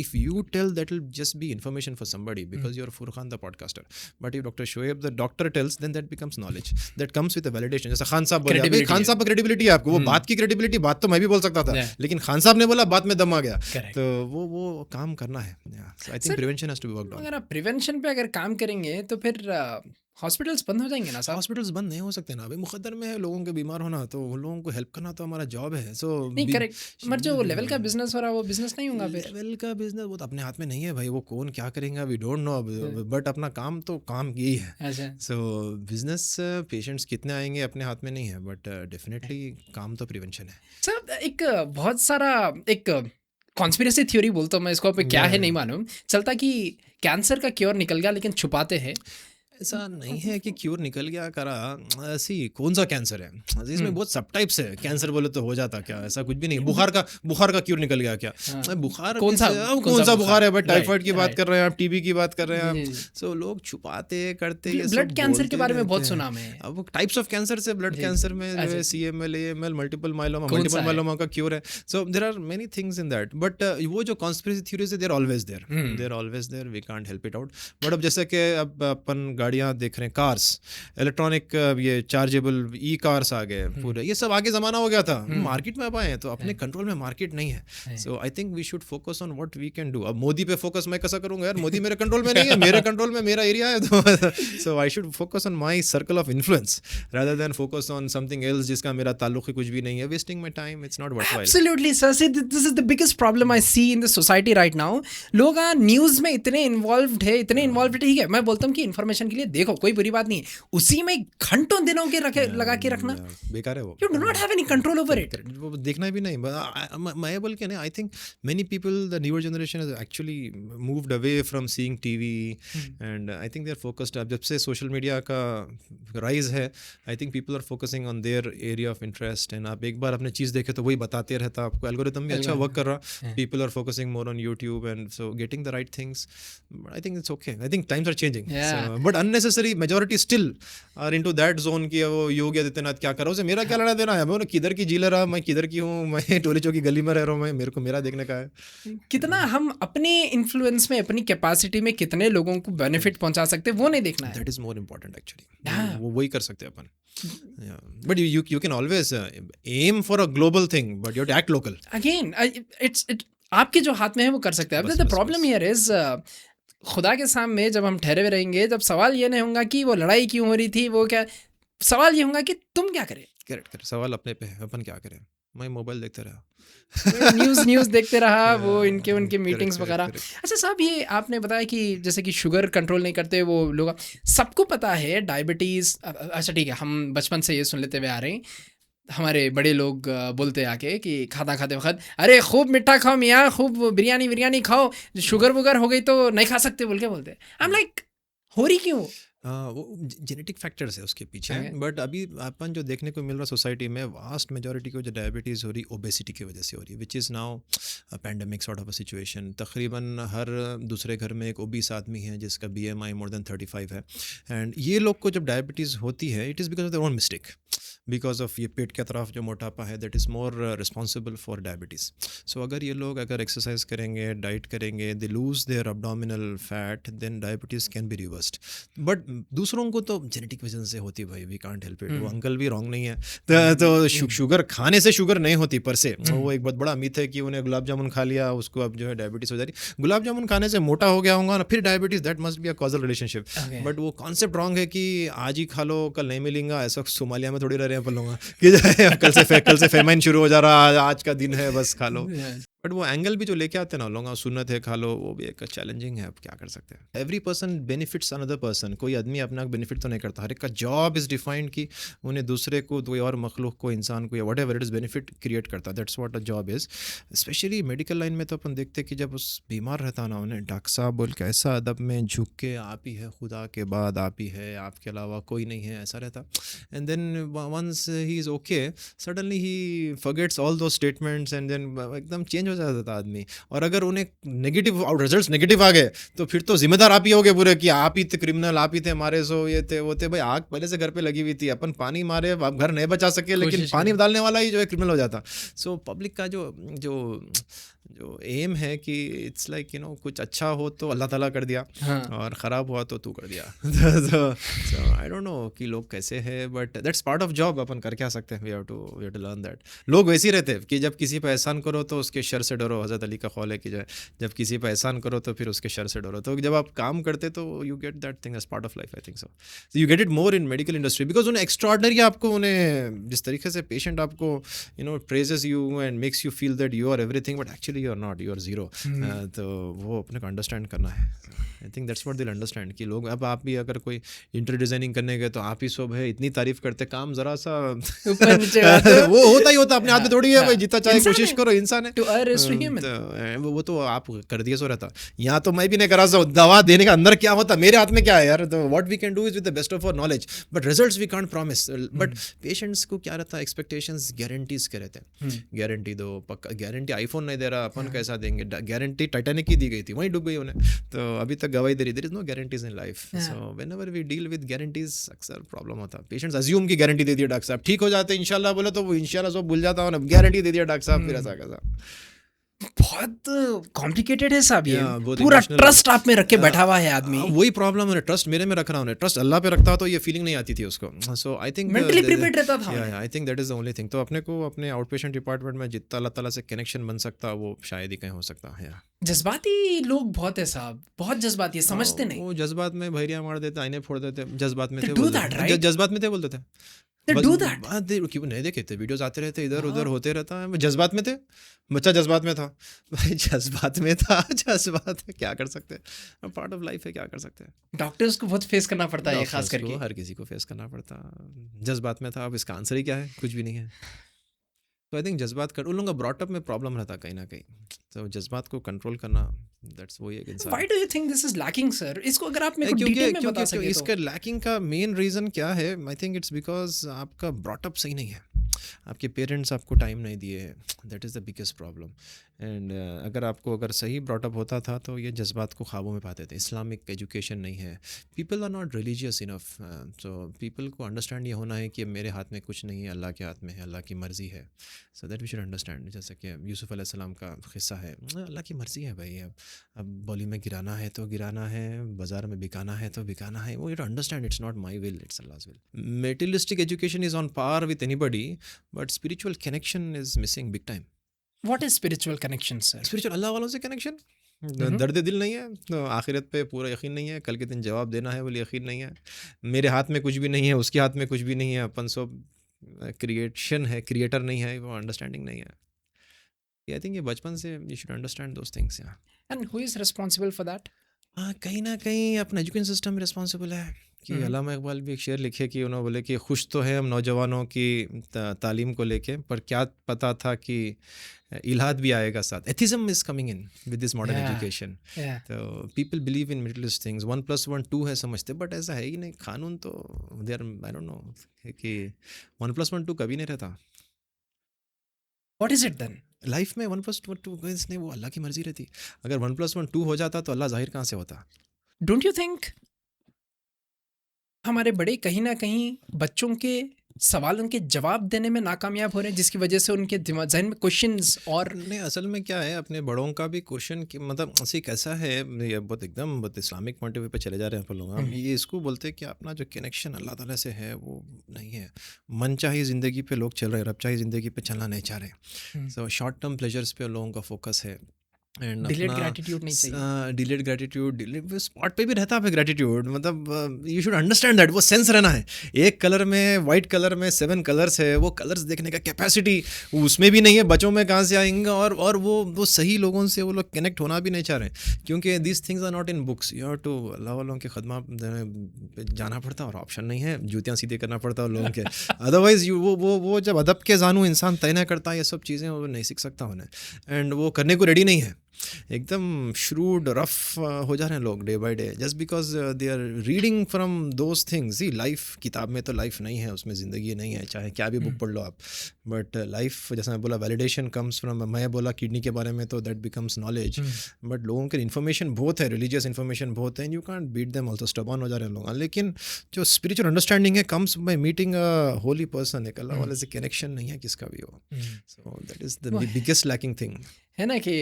if you tell, that will just be information for somebody because you're Furqan the podcaster. But if Dr. Shoaib the doctor tells, then that becomes knowledge. That comes with a validation. जैसा खान साहब बोले, भाई खान साहब का credibility है आपको. वो बात की क्रेडिबिलिटी, बात तो मैं भी बोल सकता था, लेकिन खान साहब ने बोला, बात में दम आ गया. तो वो काम करना है. I think prevention has to be worked on. अगर आप प्रिवेंशन पे अगर काम करेंगे तो फिर हॉस्पिटल्स बंद हो जाएंगे ना साहब? हॉस्पिटल्स बंद नहीं हो सकते ना. अभी मुकद्दर में है लोगों के बीमार होना, तो उन लोगों को हेल्प करना तो हमारा जॉब है. सो नहीं करेक्ट, मगर जो लेवल का बिजनेस हो रहा है वो बिजनेस नहीं होगा. फिर लेवल का बिजनेस वो तो अपने हाथ में नहीं है भाई. वो कौन क्या करेगा वी डोंट नो, बट अपना काम तो काम यही है. सो बिजनेस पेशेंट्स कितने आएंगे अपने हाथ में नहीं है, बट डेफिनेटली काम तो प्रिवेंशन है. सर एक बहुत सारा एक कॉन्स्पिरेसी थ्योरी बोलता हूँ मैं इसको, पे क्या है नहीं मालूम चलता कि कैंसर का क्योर निकल गया लेकिन छुपाते हैं. ऐसा नहीं है कि क्योर निकल गया करा. ऐसी कौन सा कैंसर है, इसमें बहुत सब टाइप्स है. कैंसर बोले तो हो जाता क्या? ऐसा कुछ भी नहीं. बुखार का क्योर निकल गया क्या? बुखार कौन सा बुखार है? बट टाइफाइड की बात कर रहे हैं आप, टीबी की बात कर रहे हैं आप. सो लोग छुपाते करते. ब्लड कैंसर के बारे में बहुत सुना मैं. अब टाइप्स ऑफ कैंसर से ब्लड कैंसर में जो है CML, AML, मल्टीपल माइलोमा का क्योर है. So there are many things in that. But वो जो कॉन्स्पिरेसी थ्योरीज है, they are always there. We can't help it out. But अब जैसे कि अब अपन गाड़ियाँ देख रहे हैं, कार्स, इलेक्ट्रॉनिक ये चार्जेबल ई कार्स आ गए पूरे, ये सब आगे ज़माना हो गया था, मार्केट में अब आए हैं, तो अपने कंट्रोल में मार्केट नहीं है. So I think we should focus on what we can do. अब मोदी पे फोकस मैं कैसा करूँगा यार, मोदी मेरे कंट्रोल में नहीं है, मेरे कंट्रोल में मेरा एरिया है, तो so I should focus on my circle of influence rather than focus on something else जिसका मेरा ताल्लुक ही कुछ भी नहीं है. Wasting my time, it's not worthwhile. Absolutely, sir. See, this is the biggest problem I see in the society right now. लोग news में इतने इन्वॉल्व्ड है, ठीक है, मैं बोलता हूँ कि इन्फॉर्मेशन के लिए देखो, कोई बुरी बात नहीं है, उसी में घंटों दिनों के लगा के रखना बेकार है वो. You do not have any control over it. वो देखना भी नहीं. मैं बोल के नहीं, I think many people, the newer generation has actually moved away from seeing TV and I think they're focused. अब जब से सोशल मीडिया का राइज है, I think people are focusing on their area of interest. And आप एक बार अपने चीज़ देखे तो वही बताते रहता, आपको एल्गोरिथम भी अच्छा वर्क कर रहा, people are focusing more on YouTube and so getting the right things. I think it's okay. I think times are changing, but unnecessary majority still are into that zone की वो योगी आदित्यनाथ क्या कर रहा है, उसे मेरा क्या लेना देना है, मैं किधर की जी ले रहा, मैं किधर की हूँ, मैं टोली चौकी गली में रह रहा हूँ, मैं मेरे को मेरा देखने का है. कितना हम अपने इन्फ्लुएंस में, अपनी कैपेसिटी में कितने लोगों को बेनिफिट पहुंचा सकते हैं, वो नहीं देखना है. That is more important actually. वो वही कर सकते हैं अपन. But you can always aim for a global thing, but you have to act local. Again, it's आपके जो हाथ में है वो कर सकते हैं. The problem here is खुदा के सामने जब हम ठहरे हुए रहेंगे, जब सवाल ये नहीं होगा कि वो लड़ाई क्यों हो रही थी, वो क्या, सवाल ये होगा कि तुम क्या करें. करेक्ट. सवाल अपने पे है, अपन क्या करें. मैं मोबाइल देखते रहा, न्यूज़ देखते रहा, वो उनके मीटिंग्स वगैरह. अच्छा साहब, ये आपने बताया कि जैसे कि शुगर कंट्रोल नहीं करते वो लोग, सबको पता है डायबिटीज़. अच्छा ठीक है, हम बचपन से ये सुन लेते हुए आ रहे हैं, हमारे बड़े लोग बोलते आके कि खाना खाते वक्त, अरे खूब मीठा खाओ मियाँ, खूब बिरयानी खाओ, शुगर वुगर हो गई तो नहीं खा सकते बोल के बोलते. आई एम लाइक, हो रही क्यों? वो जेनेटिक फैक्टर्स है उसके पीछे. बट अभी अपन जो देखने को मिल रहा सोसाइटी में, वास्ट मेजॉरिटी को जो डायबिटीज़ हो रही, ओबेसिटी की वजह से हो रही, which is now pandemic sort of a situation. तकरीबन हर दूसरे घर में एक ओबीस आदमी है जिसका BMI मोर देन 35 है. एंड ये लोग को जब डायबिटीज़ होती है, it is because of their own mistake, because of ये पेट के तरफ जो मोटापा है, that is more responsible for diabetes. So अगर ये लोग अगर एक्सरसाइज करेंगे, डाइट करेंगे, they lose their abdominal fat, then diabetes can be reversed. But दूसरों को तो जेनेटिक वजह से होती, भाई वी कांट हेल्प इट. वो अंकल भी रॉन्ग नहीं है, तो शुगर खाने से शुगर नहीं होती पर से. वो एक बहुत बड़ा मिथ है कि उन्हें गुलाब जामुन खा लिया, उसको अब जो है डायबिटीज़ हो जा रही. गुलाब जामुन खाने से मोटा हो गया होगा ना, फिर diabetes, that must be a causal relationship. But वो कॉन्सेप्ट रॉन्ग है कि आज ही खा लो, कल नहीं मिलेगा. ऐसा सोमालिया में थोड़ी रह रहे हैं अपन लोग कि कल से फेमाइन शुरू हो जा रहा, आज का दिन है, बस खा लो. बट वो एंगल भी जो लेके आते हैं ना लोग, सुन्नत है खा लो, वो भी एक चैलेंजिंग है. अब क्या कर सकते हैं. Every person benefits another person. कोई आदमी अपना बेनिफिट तो नहीं करता, हर एक का जॉब इज़ डिफाइंड कि उन्हें दूसरे को, कोई और मखलूक को, इंसान को, या whatever it is benefit create करता. That's what a job is. Specially medical line में तो अपन देखते हैं कि जब उस बीमार रहता ना, उन्हें डॉक्टर साहब बोल के ऐसा अदब में झुक के, आप ही है खुदा के बाद, आप ही है, आपके अलावा कोई नहीं है, ऐसा रहता. And then once he is okay, suddenly he forgets all those statements and then एकदम चेंज हो जाता था आदमी. और अगर उन्हें नेगेटिव रिजल्ट्स नेगेटिव आ गए तो फिर तो जिम्मेदार आप ही होगे पूरे, कि आप ही थे क्रिमिनल, आप ही थे मारे, सो ये थे वो थे. भाई आग पहले से घर पे लगी हुई थी, अपन पानी मारे, आप घर नहीं बचा सके, लेकिन पानी डालने वाला ही जो है क्रिमिनल हो जाता. सो पब्लिक का जो एम है कि इट्स लाइक कुछ अच्छा हो तो अल्लाह ताला कर दिया, और ख़राब हुआ तो तू कर दिया. सो आई डोंट नो कि लोग कैसे हैं, but that's part of job. अपन कर क्या सकते हैं, we have to learn that. लोग वैसे ही रहते हैं कि जब किसी पे एहसान करो तो उसके शर से डरो. हज़रत अली का कौल है कि जब किसी पे एहसान करो तो फिर उसके शर से डरो. तो जब आप काम करते तो you get that thing as part of life. I think so you get it more in medical industry, because उन्हें एक्स्ट्राऑर्डिनरी, आपको उन्हें जिस तरीके से पेशेंट आपको praises you and makes you feel that you are everything, but actually you are not, you are zero. तो वो अपने को अंडरस्टैंड करना है. I think that's what they will understand कि लोग, अब आप भी अगर कोई इंटीरियर डिजाइनिंग करने गए तो आप ही सब है, इतनी तारीफ करते, काम जरा सा ऊपर नीचे वो होता ही होता, अपने हाथ में थोड़ी है भाई, जितना चाहे कोशिश करो, इंसान है. वो तो आप कर दिए सो रहता. यहाँ तो मैं भी नहीं करा सकता, दवा देने का अंदर क्या होता, मेरे हाथ में क्या है यार. तो what we can do is with the best of our knowledge, but results we can't promise. But patients को क्या रहता है, एक्सपेक्टेशंस गारंटीज के रहते हैं. गारंटी दो, पक्का गारंटी. आईफोन नहीं दे रहा, अपन कैसा देंगे. गारंटी टाइटैनिक की दी गई थी, वहीं डूब गई उन्हें, तो अभी तक गवाही दे रही. There is no guarantees in life. So whenever we deal with guarantees, अक्सर प्रॉब्लम होता है. पेशेंट्स अज्यूम की गारंटी दे दी डॉक्टर साहब, ठीक हो जाते इंशाल्लाह बोले, तो वो इंशाल्लाह सब भूल जाता हूँ, गारंटी दे दिया डॉक्टर साहब, फिर ऐसा कैसा. बहुत कॉम्प्लिकेटेड है साहब ये, Yeah, बहुत पूरा emotional- ट्रस्ट आप में रख के बैठा हुआ है आदमी, वही प्रॉब्लम है, ट्रस्ट मेरे में रख रहा हूँ, ट्रस्ट अल्लाह पे रखता तो ये फीलिंग नहीं आती थी उसको. सो आई थिंक मेंटली प्रिपेयर्ड रहता था. आई think that is the only thing. तो अपने को अपने आउट पेशेंट डिपार्टमेंट में जितना अल्लाह ताला से कनेक्शन बन सकता वो शायद ही कहीं हो सकता है. जज्बाती लोग बहुत है साहब, बहुत जज्बाती है, समझते नहीं. वो जज्बात में भैरिया मार देते, आईने फोड़ देते, जज्बात में They थे do बोलते that, थे. right? जज्बात में थे बोलते थे. They बस do that. बात क्यों नहीं देखे थे, वीडियोस आते रहते इधर उधर होते रहता है. जज्बात में थे, बच्चा जज्बात में था. भाई जज्बात में था, जज्बात में क्या कर सकते हैं, पार्ट ऑफ लाइफ है, क्या कर सकते हैं. डॉक्टर्स को बहुत फेस करना पड़ता है ये, खास Doctors को, करके. हर किसी को फेस करना पड़ता. जज्बात में था, अब इसका आंसर ही क्या है, कुछ भी नहीं है. तो आई थिंक जज्बात उन लोगों का ब्रॉटअप में प्रॉब्लम रहता कहीं ना कहीं. तो जज्बात को कंट्रोल करना, दैट्स वही एक इंसान. Why do you think this is lacking, sir? इसको अगर आप मेरे को क्योंकि डिटेल में बता क्योंकि सके तो. इसका लैकिंग का मेन रीज़न क्या है, आई थिंक इट्स बिकॉज आपका ब्रॉटअप सही नहीं है, आपके पेरेंट्स आपको टाइम नहीं दिए, that is the biggest problem. And अगर सही ब्रॉटअप होता था तो ये जज्बात को ख्वाबों में पाते थे. इस्लामिक एजुकेशन नहीं है, people are not religious enough. So people को अंडरस्टैंड ये होना है कि मेरे हाथ में कुछ नहीं है, अल्लाह के हाथ में है, अल्लाह की मर्ज़ी है. So that we should understand. जैसे कि यूसुफ अलैहिस्सलाम का क़िस्सा है, अल्लाह की मर्ज़ी है भाई. अब बॉली में गिराना है तो गिराना है, बाज़ार में बिकाना है तो बिकाना है. वो you understand it's not my will, it's Allah's will. Materialistic education is on par with anybody, but spiritual connection is missing big time. What is spiritual connection, sir? Spiritual Allah वालों से कनेक्शन. दर्द दिल नहीं है तो आखिरत पे पूरा यकीन नहीं है, कल के दिन जवाब देना है बोले यकीन नहीं है. मेरे हाथ में कुछ भी नहीं है, उसके हाथ में कुछ भी नहीं है, अपन सब क्रिएशन है, क्रिएटर नहीं है, वो अंडरस्टैंडिंग नहीं है. आई थिंक ये बचपन से you should understand those things. And who is responsible for that? हाँ, कहीं ना कहीं अपना एजुकेशन सिस्टम रिस्पॉन्सिबल है. कि अल्लामा इकबाल भी एक शेर लिखे कि उन्होंने बोले कि खुश तो है हम नौजवानों की तालीम को लेके, पर क्या पता था कि इल्हाद भी आएगा साथ. Atheism is coming in with this modern education. तो people believe in materialist things, 1+1 2 है समझते, बट ऐसा है ही नहीं. कानून तो देयर आई डोंट नो कि 1+1 2 कभी नहीं रहता. What is it then? Life में 1+1 2 नहीं, वो अल्लाह की मर्जी रहती. अगर 1+1 2 हो जाता तो अल्लाह जाहिर कहाँ से होता. Don't you think हमारे बड़े कहीं ना कहीं बच्चों के सवालों के जवाब देने में नाकामयाब हो रहे हैं, जिसकी वजह से उनके दिमाग जहन में क्वेश्चंस और नहीं, असल में क्या है, अपने बड़ों का भी क्वेश्चन की मतलब ऐसे कैसा है, ये बहुत इस्लामिक पॉइंट ऑफ व्यू पे चले जा रहे हैं अपन लोग. हम ये इसको बोलते हैं कि अपना जो कनेक्शन अल्लाह ताला से है वो नहीं है. मन चाही ज़िंदगी पे लोग चल रहे हैं, रब चाही ज़िंदगी पे चलना नहीं चाह रहे. सो शॉर्ट टर्म प्लेजर्स पे लोगों का फोकस है. एंड डिलेड ग्रैटिट्यूड नहीं चाहिए. डिलेड ग्रेटिट्यूड, स्पॉट पे भी रहता है ग्रेटिट्यूड. मतलब यू शुड अंडरस्टैंड दैट वो सेंस रहना है. एक कलर में, वाइट कलर में 7 कलर्स है, वो कलर्स देखने का कैपेसिटी उसमें भी नहीं है. बच्चों में कहाँ से आएंगे. और वो सही लोगों से वो लोग कनेक्ट होना भी नहीं चाह रहे, क्योंकि this things are not in books. You have to Allah वालों के खदमा पे जाना पड़ता, और ऑप्शन नहीं है, जूतियाँ सीधे करना पड़ता है लोगों के. अदरवाइज वो जब अदब के जानू इंसान तय नहीं करता ये सब चीज़ें, वो नहीं सीख सकता उन्हें. एंड वो करने को रेडी नहीं है. एकदम श्रूड रफ हो जा रहे हैं लोग day by day, just because they are reading from those things. He life, किताब में तो लाइफ नहीं है, उसमें ज़िंदगी नहीं है, चाहे क्या भी बुक पढ़ लो आप. बट लाइफ, जैसा मैं बोला, वैलिडेशन कम्स फ्रॉम, मैं बोला किडनी के बारे में तो दैट बिकम्स नॉलेज. बट लोगों के इन्फॉर्मेशन बहुत है, रिलीजियस इन्फॉर्मेशन बहुत है, and you can't beat them also. Stubborn हो जा रहे हैं लोग. लेकिन जो स्पिरिचुअल अंडरस्टैंडिंग है comes by meeting a holy person. एक अल्लाह वाले से कनेक्शन नहीं है किसका भी हो. सो that is the biggest lacking thing. है ना कि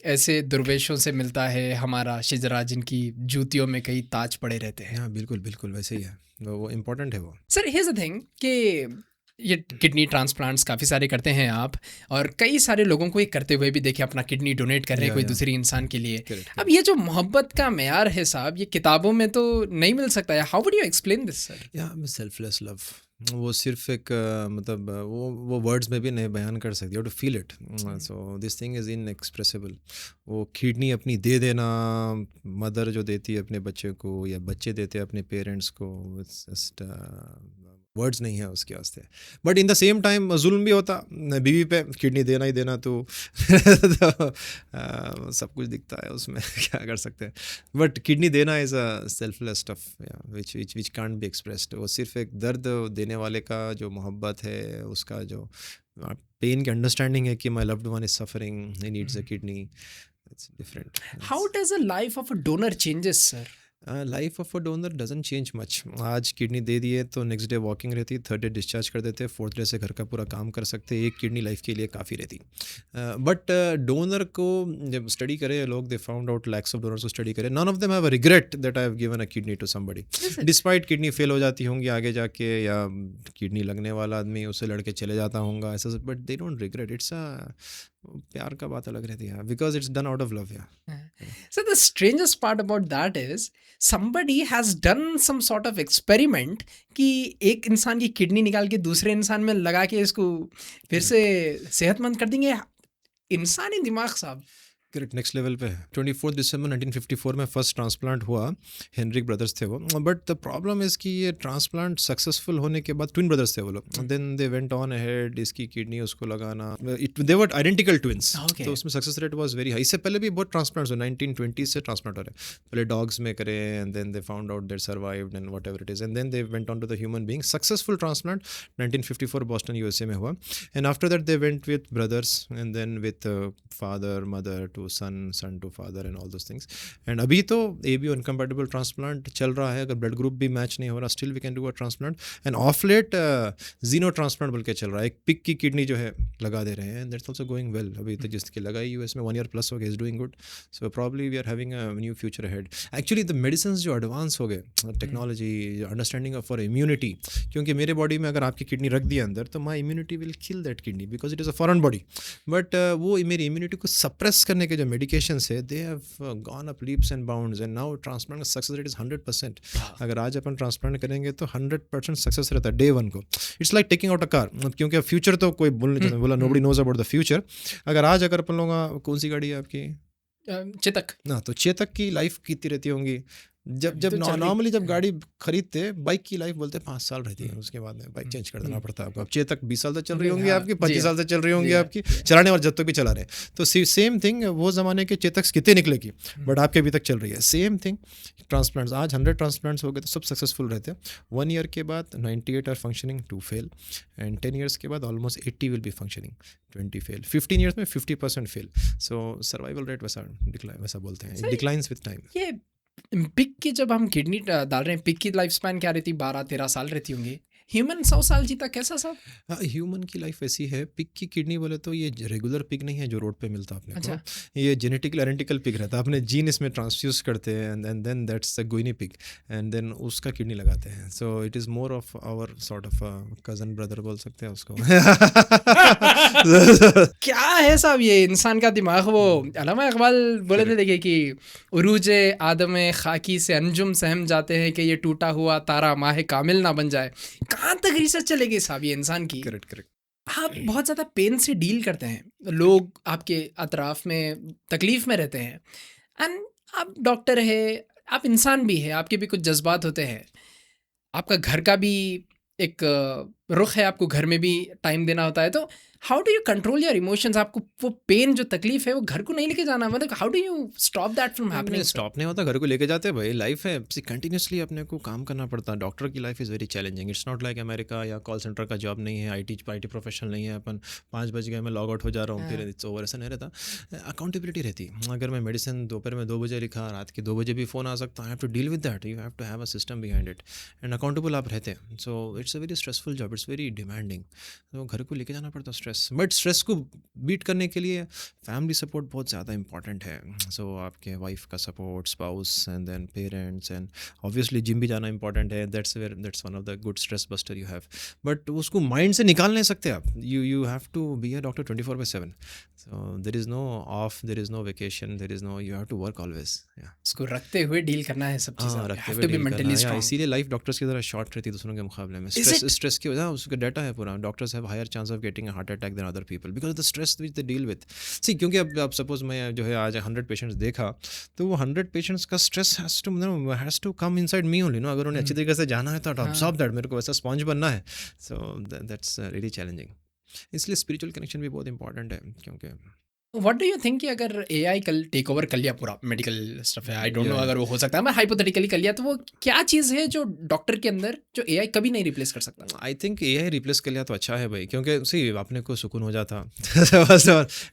ऐसे दुर्वेशों से मिलता है हमारा शिजरा, जिनकी जूतियों में कई ताज पड़े रहते हैं. हाँ बिल्कुल बिल्कुल वैसे ही है, वो इम्पोर्टेंट है वो. सर हियर्स द थिंग कि ये किडनी ट्रांसप्लांट्स काफ़ी सारे करते हैं आप, और कई सारे लोगों को ये करते हुए भी देखे, अपना किडनी डोनेट कर रहे हैं कोई दूसरी इंसान के लिए. अब ये जो मोहब्बत का मेयार है साहब, ये किताबों में तो नहीं मिल सकता है. How would you explain this sir? या सेल्फलेस लव, वो सिर्फ एक मतलब वो वर्ड्स में भी नहीं बयान कर सकती. You to feel it. So this thing is inexpressible. वो किडनी अपनी दे देना, मदर जो देती है अपने बच्चे को, या बच्चे देते हैं अपने पेरेंट्स को, जस्ट वर्ड्स नहीं है उसके वास्ते. But in the same time जुल्म भी होता बीवी पे, किडनी देना ही देना तो, सब कुछ दिखता है उसमें. क्या कर सकते हैं. बट किडनी देना is a selfless stuff which can't be expressed. वो सिर्फ एक दर्द देने वाले का जो मोहब्बत है, उसका जो पेन की अंडरस्टैंडिंग है कि my loved one is suffering, he needs a kidney. It's different. How does a life of a donor changes sir? Life of a donor doesn't change much. आज किडनी दे दिए तो नेक्स्ट डे वॉकिंग रहती, third day discharge कर देते, fourth day से घर का पूरा काम कर सकते. एक किडनी लाइफ के लिए काफ़ी रहती. बट डोनर को जब स्टडी करे लोग, they found out lakhs of donors को स्टडी करे, none of them have a regret that I have given a kidney to somebody. Despite kidney fail हो जाती होंगी आगे जाके, या किडनी लगने वाला आदमी उससे लड़के चले जाता होगा ऐसा, but they don't regret. It's a प्यार का बात अलग रहती है, because it's done out of love. या So the strangest part about that is somebody has done some sort of experiment कि एक इंसान की किडनी निकाल के दूसरे इंसान में लगा के इसको फिर से सेहतमंद कर देंगे. इंसानी दिमाग साहब. करेक्ट, नेक्स्ट लेवल पे है. 24 दिसंबर 1954 में फर्स्ट ट्रांसप्लांट हुआ. हेनरिक ब्रदर्स थे वो. बट द प्रॉब्लम इज़ कि ये ट्रांसप्लांट सक्सेसफुल होने के बाद, ट्विन ब्रदर्स थे वो लोग, then they went on ahead, इसकी किडनी उसको लगाना, दे वर आइडेंटिकल ट्विंस. तो उसमें success rate was very high. इससे पहले भी बहुत ट्रांसप्लांट्स हुए, 1920 से ट्रांसप्लांट हो रहे. पहले डॉग्स में करे, and then they found out that survived and whatever it is, and then they went on to the human being. Successful transplant 1954 Boston USA में हुआ. And after that they went with brothers, and then with father mother to son to father and all those things. एंड अभी तो ABO incompatible transplant चल रहा है. अगर blood group भी मैच नहीं हो रहा, still we can do a transplant. And of late xeno transplant बोल के चल रहा है. एक पिग की किडनी जो है लगा दे रहे हैं, दैट्स आल्सो गोइंग वेल. अभी तक जिसकी लगाई यूएस में 1 year प्लस हो गया, is doing good. So probably we are having a new future ahead. Actually the medicine जो एडवांस हो गए, टेक्नोलॉजी, अंडरस्टैंडिंग फॉर इम्यूनिटी, क्योंकि मेरे बॉडी में अगर आपकी किडनी रख दिया अंदर तो माई immunity will kill that kidney because it is a foreign body. But वो मेरी इम्यूनिटी को सप्रेस करने के जो मेडिकेशन है, they have gone up leaps and bounds, and now transplant success rate is 100%. अगर आज अपन ट्रांसप्लांट करेंगे तो 100% सक्सेस रहता है डे वन को. It's like taking out a car, क्योंकि फ्यूचर तो कोई बोला nobody knows about the future. अगर आज अगर अपन लोग, कौन सी गाड़ी है आपकी? चेतक ना, तो चेतक की लाइफ कितनी रहती होंगी? जब नॉर्मली जब गाड़ी खरीदते, बाइक की लाइफ बोलते 5 साल रहती है, उसके बाद में बाइक चेंज कर देना पड़ता है आपको. अब चेतक 20 साल तक चल रही होंगी आपकी, 25 साल तक चल रही होंगी आपकी, चलाने वाले जब तक भी चला रहे. तो सेम थिंग, वो ज़माने के चेतक कितने निकले की, बट आपके अभी तक चल रही है. सेम थिंग ट्रांसप्लांट्स, आज 100 ट्रांसप्लांट्स हो गए तो सब सक्सेसफुल रहते हैं. 1 year के बाद 98 are functioning, 2 fail, and 10 years के बाद almost 80 will be functioning, 20 fail, 15 years में 50% फेल. सो सर्वाइवल रेट वैसा बोलते हैं, डिक्लाइंस विद टाइम. ये पिग की जब हम किडनी डाल रहे हैं, पिग की लाइफ स्पैन क्या रहती? 12-13 साल रहती होंगी. ह्यूमन 100 साल जीता कैसा साहब? ह्यूमन की लाइफ ऐसी है. पिग की किडनी बोले तो ये रेगुलर पिग नहीं है जो रोड पे मिलता अपने अच्छा. को. ये जेनेटिकल आइडेंटिकल पिग रहता है, अपने जीन इसमें ट्रांसफ्यूज करते हैं, and then that's the guinea pig, and then उसका किडनी लगाते हैं. So it is more of our sort of cousin brother बोल सकते हैं उसको. क्या है साहब ये इंसान का दिमाग? वो अल्लामा इकबाल बोले थे, देखिए कि उरूज आदम खाकी से अंजुम सहम जाते हैं कि ये टूटा हुआ तारा माह कामिल ना बन जाए. कहाँ तक रिसर्च चलेगी साहब ये इंसान की? करेक्ट. आप बहुत ज़्यादा पेन से डील करते हैं, लोग आपके अतराफ में तकलीफ़ में रहते हैं, एंड आप डॉक्टर है, आप इंसान भी है, आपके भी कुछ जज्बात होते हैं, आपका घर का भी एक रुख है, आपको घर में भी टाइम देना होता है. तो how do you control your emotions? आपको वो पेन जो तकलीफ है वो घर को नहीं लेके जाना, मतलब how do you stop that from happening? Stop नहीं होता, घर को लेके जाते हैं भाई. लाइफ है, कंटिन्यूसली अपने को काम करना पड़ता है. डॉक्टर की life is very challenging. It's not like America या कॉल सेंटर का जॉब नहीं है, आईटी प्रोफेशनल नहीं है. अपन 5 बज गए मैं लॉग आउट हो जा रहा हूँ, फिर इट्स ओवर, ऐसा नहीं रहता. अकाउंटेबिलिटी रहती. अगर मैं मेडिसिन दोपहर में 2 बजे लिखा, रात के 2 बजे भी फ़ोन आ सकता है. I have to deal with that. You have to have a system behind it, and accountable आप रहते हैं. So it's a very stressful job, it's very demanding. तो घर को लेके जाना पड़ता स्ट्रेस. बट स्ट्रेस को बीट करने के लिए फैमिली सपोर्ट बहुत ज़्यादा इंपॉर्टेंट है. सो आपके वाइफ का support, spouse, and then parents, and obviously gym भी जाना इंपॉर्टेंट है. That's one of the good stress buster you have. बट उसको माइंड से निकाल नहीं सकते आप. You have to be a doctor 24/7. So there is no off, there is no vacation, there is no, you have to work always. उसको रखते हुए डील करना है सब चीज़ें. रखते हुए डील करना है. इसीलिए लाइफ डॉक्टर्स की तरह शॉर्ट रहती है दूसरों के मुकाबले में. स्ट्रेस की वजह, उसका डाटा है पूरा. Doctors have higher chance of getting a heart attack than other people because of the stress which they deal with. See, क्योंकि अब सपोज मैं जो है आज 100 पेशेंट्स देखा, तो वो 100 पेशेंट्स का stress has to come inside me only. अगर उन्हें अच्छी तरीके से जाना है तो अब्सॉर्ब दैट, मेरे को वैसा स्पॉन्ज बनना है. So that's really challenging. इसलिए स्पिरिचुअल कनेक्शन भी बहुत इंपॉर्टेंट है, क्योंकि व्हाट डू यू थिंक कि अगर एआई कल टेक ओवर कर लिया पूरा मेडिकल स्टफ है, आई डोंट नो अगर वो हो सकता है, मैं हाइपोथेटिकली कर लिया, तो वो क्या चीज़ है जो डॉक्टर के अंदर जो एआई कभी नहीं रिप्लेस कर सकता? आई थिंक एआई रिप्लेस कर लिया तो अच्छा है भाई, क्योंकि सी अपने को सुकून हो जाता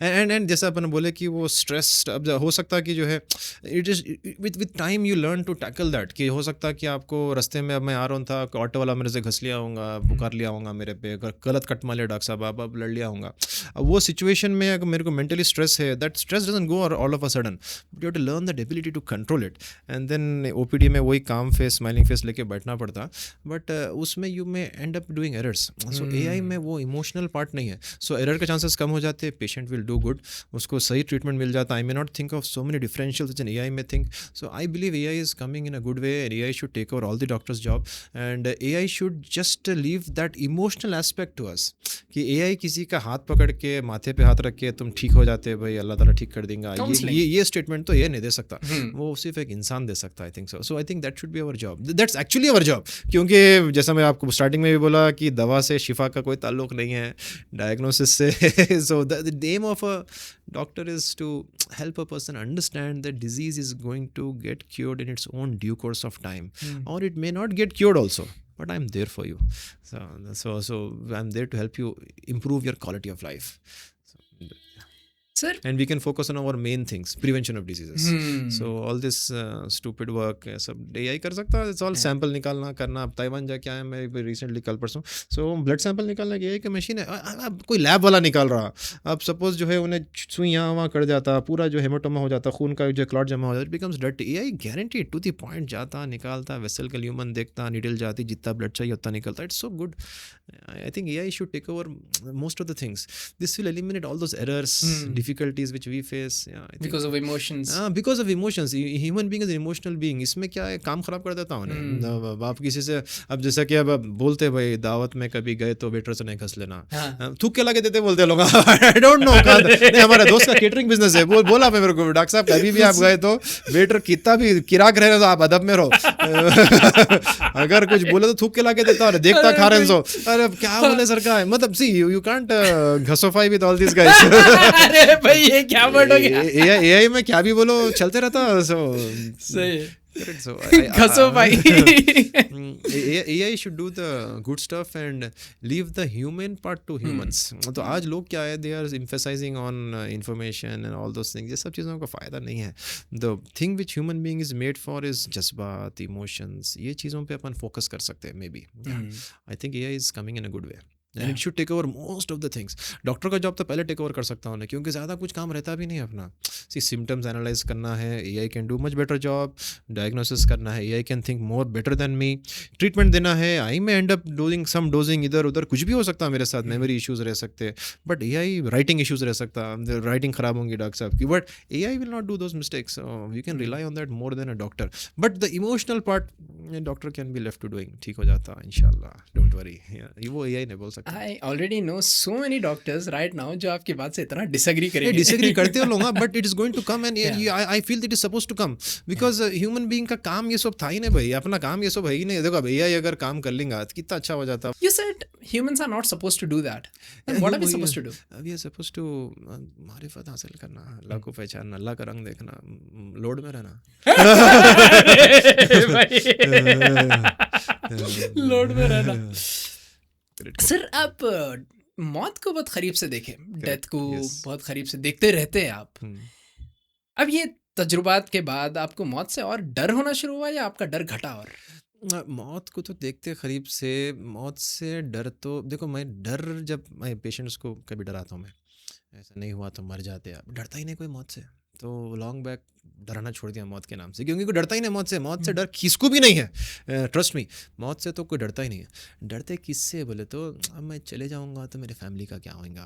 एंड जैसा अपन बोले कि वो स्ट्रेस अब हो सकता है कि जो है it is with time you learn to tackle that, कि हो सकता है कि आपको रास्ते में अब मैं आ रहा था, ऑटो वाला मेरे से घस लिया होगा, पुकार लिया होगा मेरे पे, गलत कट मार लिया डॉक्टर साहब, अब लड़ लिया होगा। अब वो सिचुएशन में अगर मेरे को मेंटली स्ट्रेस है, that stress doesn't go all of a sudden, but you have to learn that ability to control it, and then OPD में वही काम फेस स्माइलिंग फेस लेके बैठना पड़ता, बट उसमें you may and up doing errors. So AI में वो emotional part नहीं है, सो एरर के चांसेस कम हो जाते हैं, पेशेंट विल डू गुड, उसको सही ट्रीटमेंट मिल जाता। I may not think of so many differentials in AI में think, so I believe AI is coming in a good way, and AI should take over all the doctors job, and AI should just leave that emotional aspect to us, कि AI किसी का हाथ पकड़ के माथे पे हाथ रख के तुम ठीक हो जाते भाई, अल्लाह ताला ठीक कर देगा, ये स्टेटमेंट तो ये नहीं दे सकता, वो सिर्फ एक इंसान दे सकता है। I think so I think that should be our job, that's actually our job, क्योंकि जैसा मैं आपको स्टार्टिंग में भी बोला कि दवा से शिफा का कोई ताल्लुक नहीं है, डायग्नोसिस से। So the aim of a doctor is to help a person understand that disease is going to get cured in its own due course of time, or it may not get cured also, but I'm there for you, so I'm there to help you improve your quality of life. Sir, and we can focus on our main things, prevention of diseases. So all this stupid work सब AI कर सकता है, it's all sample निकालना करना। अब Taiwan जाके आया मैं रिसेंटली कल परसों, so ब्लड सैंपल निकालने की AI की मशीन है, अब कोई लैब वाला निकाल रहा, अब सपोज जो है उन्हें सुई यहाँ वहाँ कर जाता, पूरा जो हेमाटोमा हो जाता, खून का जो क्लॉट जमा हो जाता, it becomes dirty. AI guarantee to the point जाता, निकालता, वेसल का ल्यूमन देखता, नीडल जाती, जितना ब्लड चाहिए उतना निकलता, it's so good. I think AI should take over most of the things. This will eliminate all those errors, difficulties which we face, because of emotions. Because of emotions. Human being is an emotional being. इसमें क्या है, काम खराब कर देता हूँ। आप किसी से, अब जैसा कि अब बोलते भाई दावत में कभी गए तो वेटर से नहीं घस लेना, थूक के लगे देते बोलते लोग। आई डोंट नो, नहीं हमारे दोस्त का केटरिंग बिजनेस है, बोला मेरे को डॉक्टर साहब कभी भी आप गए तो वेटर कितना भी किराक रहे तो आप अदब में रहो, अगर कुछ बोले तो थूक के लाके देता और देखता खा रहे सो, अरे क्या बोले सर का है, मतलब सी यू कांट घसोफाई विद ऑल दिस गाइस। अरे भाई ये क्या वर्ड हो गया, एआई में क्या भी बोलो चलते रहता, सो सही So घसोफाई। AI should do the good stuff and leave the human part to humans. तो आज लोग क्या है, they are emphasizing on information and all those things, ये सब चीज़ों का फ़ायदा नहीं है। The thing which human being is made for is जज्बात, emotions, ये चीज़ों पे अपन फोकस कर सकते हैं maybe. I think AI is coming in a good way. And it should take over most of the things. Doctor का job तो पहले टेक ओवर कर सकता हूँ, क्योंकि ज़्यादा कुछ काम रहता भी नहीं है अपना। सी सिम्टम्स एनालाइज करना है, AI can do much better job, diagnosis करना है, AI can think more better than me, treatment देना है, I may end up doing some dosing, इधर उधर कुछ भी हो सकता है मेरे साथ, मेमोरी इश्यूज़ रह सकते हैं, बट AI राइटिंग इश्यूज़ रह सकता, राइटिंग ख़राब होंगी डॉक्टर साहब की, but AI will not do those mistakes, you can rely on that more than a doctor, but the emotional part doctor can be left to doing, ठीक हो जाता है इंशाल्लाह, डोंट वरी, वो AI नहीं बोल सकता। I already know so many doctors right now जो आपकी बात से इतना डिसएग्री करेंगे। डिसएग्री करते हो लोग, but it is going to come, and I feel that is supposed to come, because human being का काम ये सब था ही नहीं भाई, अपना काम ये सब है ही नहीं। देखो भैया अगर काम कर लेंगे तो कितना अच्छा हो जाता। You said humans are not supposed to do that. And what are we supposed to do? We are supposed to मारिफत हासिल करना, अल्लाह को पहचानना, अल्लाह का रंग देखना, लोड में रहना। लोड में रहना। सर आप मौत को बहुत करीब से देखें, डेथ को बहुत करीब से देखते रहते हैं आप, अब ये तजुर्बात के बाद आपको मौत से और डर होना शुरू हुआ या आपका डर घटा? और मौत को तो देखते करीब से, मौत से डर तो देखो, मैं डर जब मैं पेशेंट्स को कभी डराता हूँ, मैं ऐसा नहीं हुआ तो मर जाते, अब डरता ही नहीं कोई मौत से, तो लॉन्ग बैक डरना छोड़ दिया मौत के नाम से, क्योंकि कोई डरता ही नहीं मौत से। मौत से डर किसको भी नहीं है, ट्रस्ट मी, मौत से तो कोई डरता ही नहीं है। डरते किससे बोले तो, अब मैं चले जाऊंगा तो मेरे फैमिली का क्या होगा,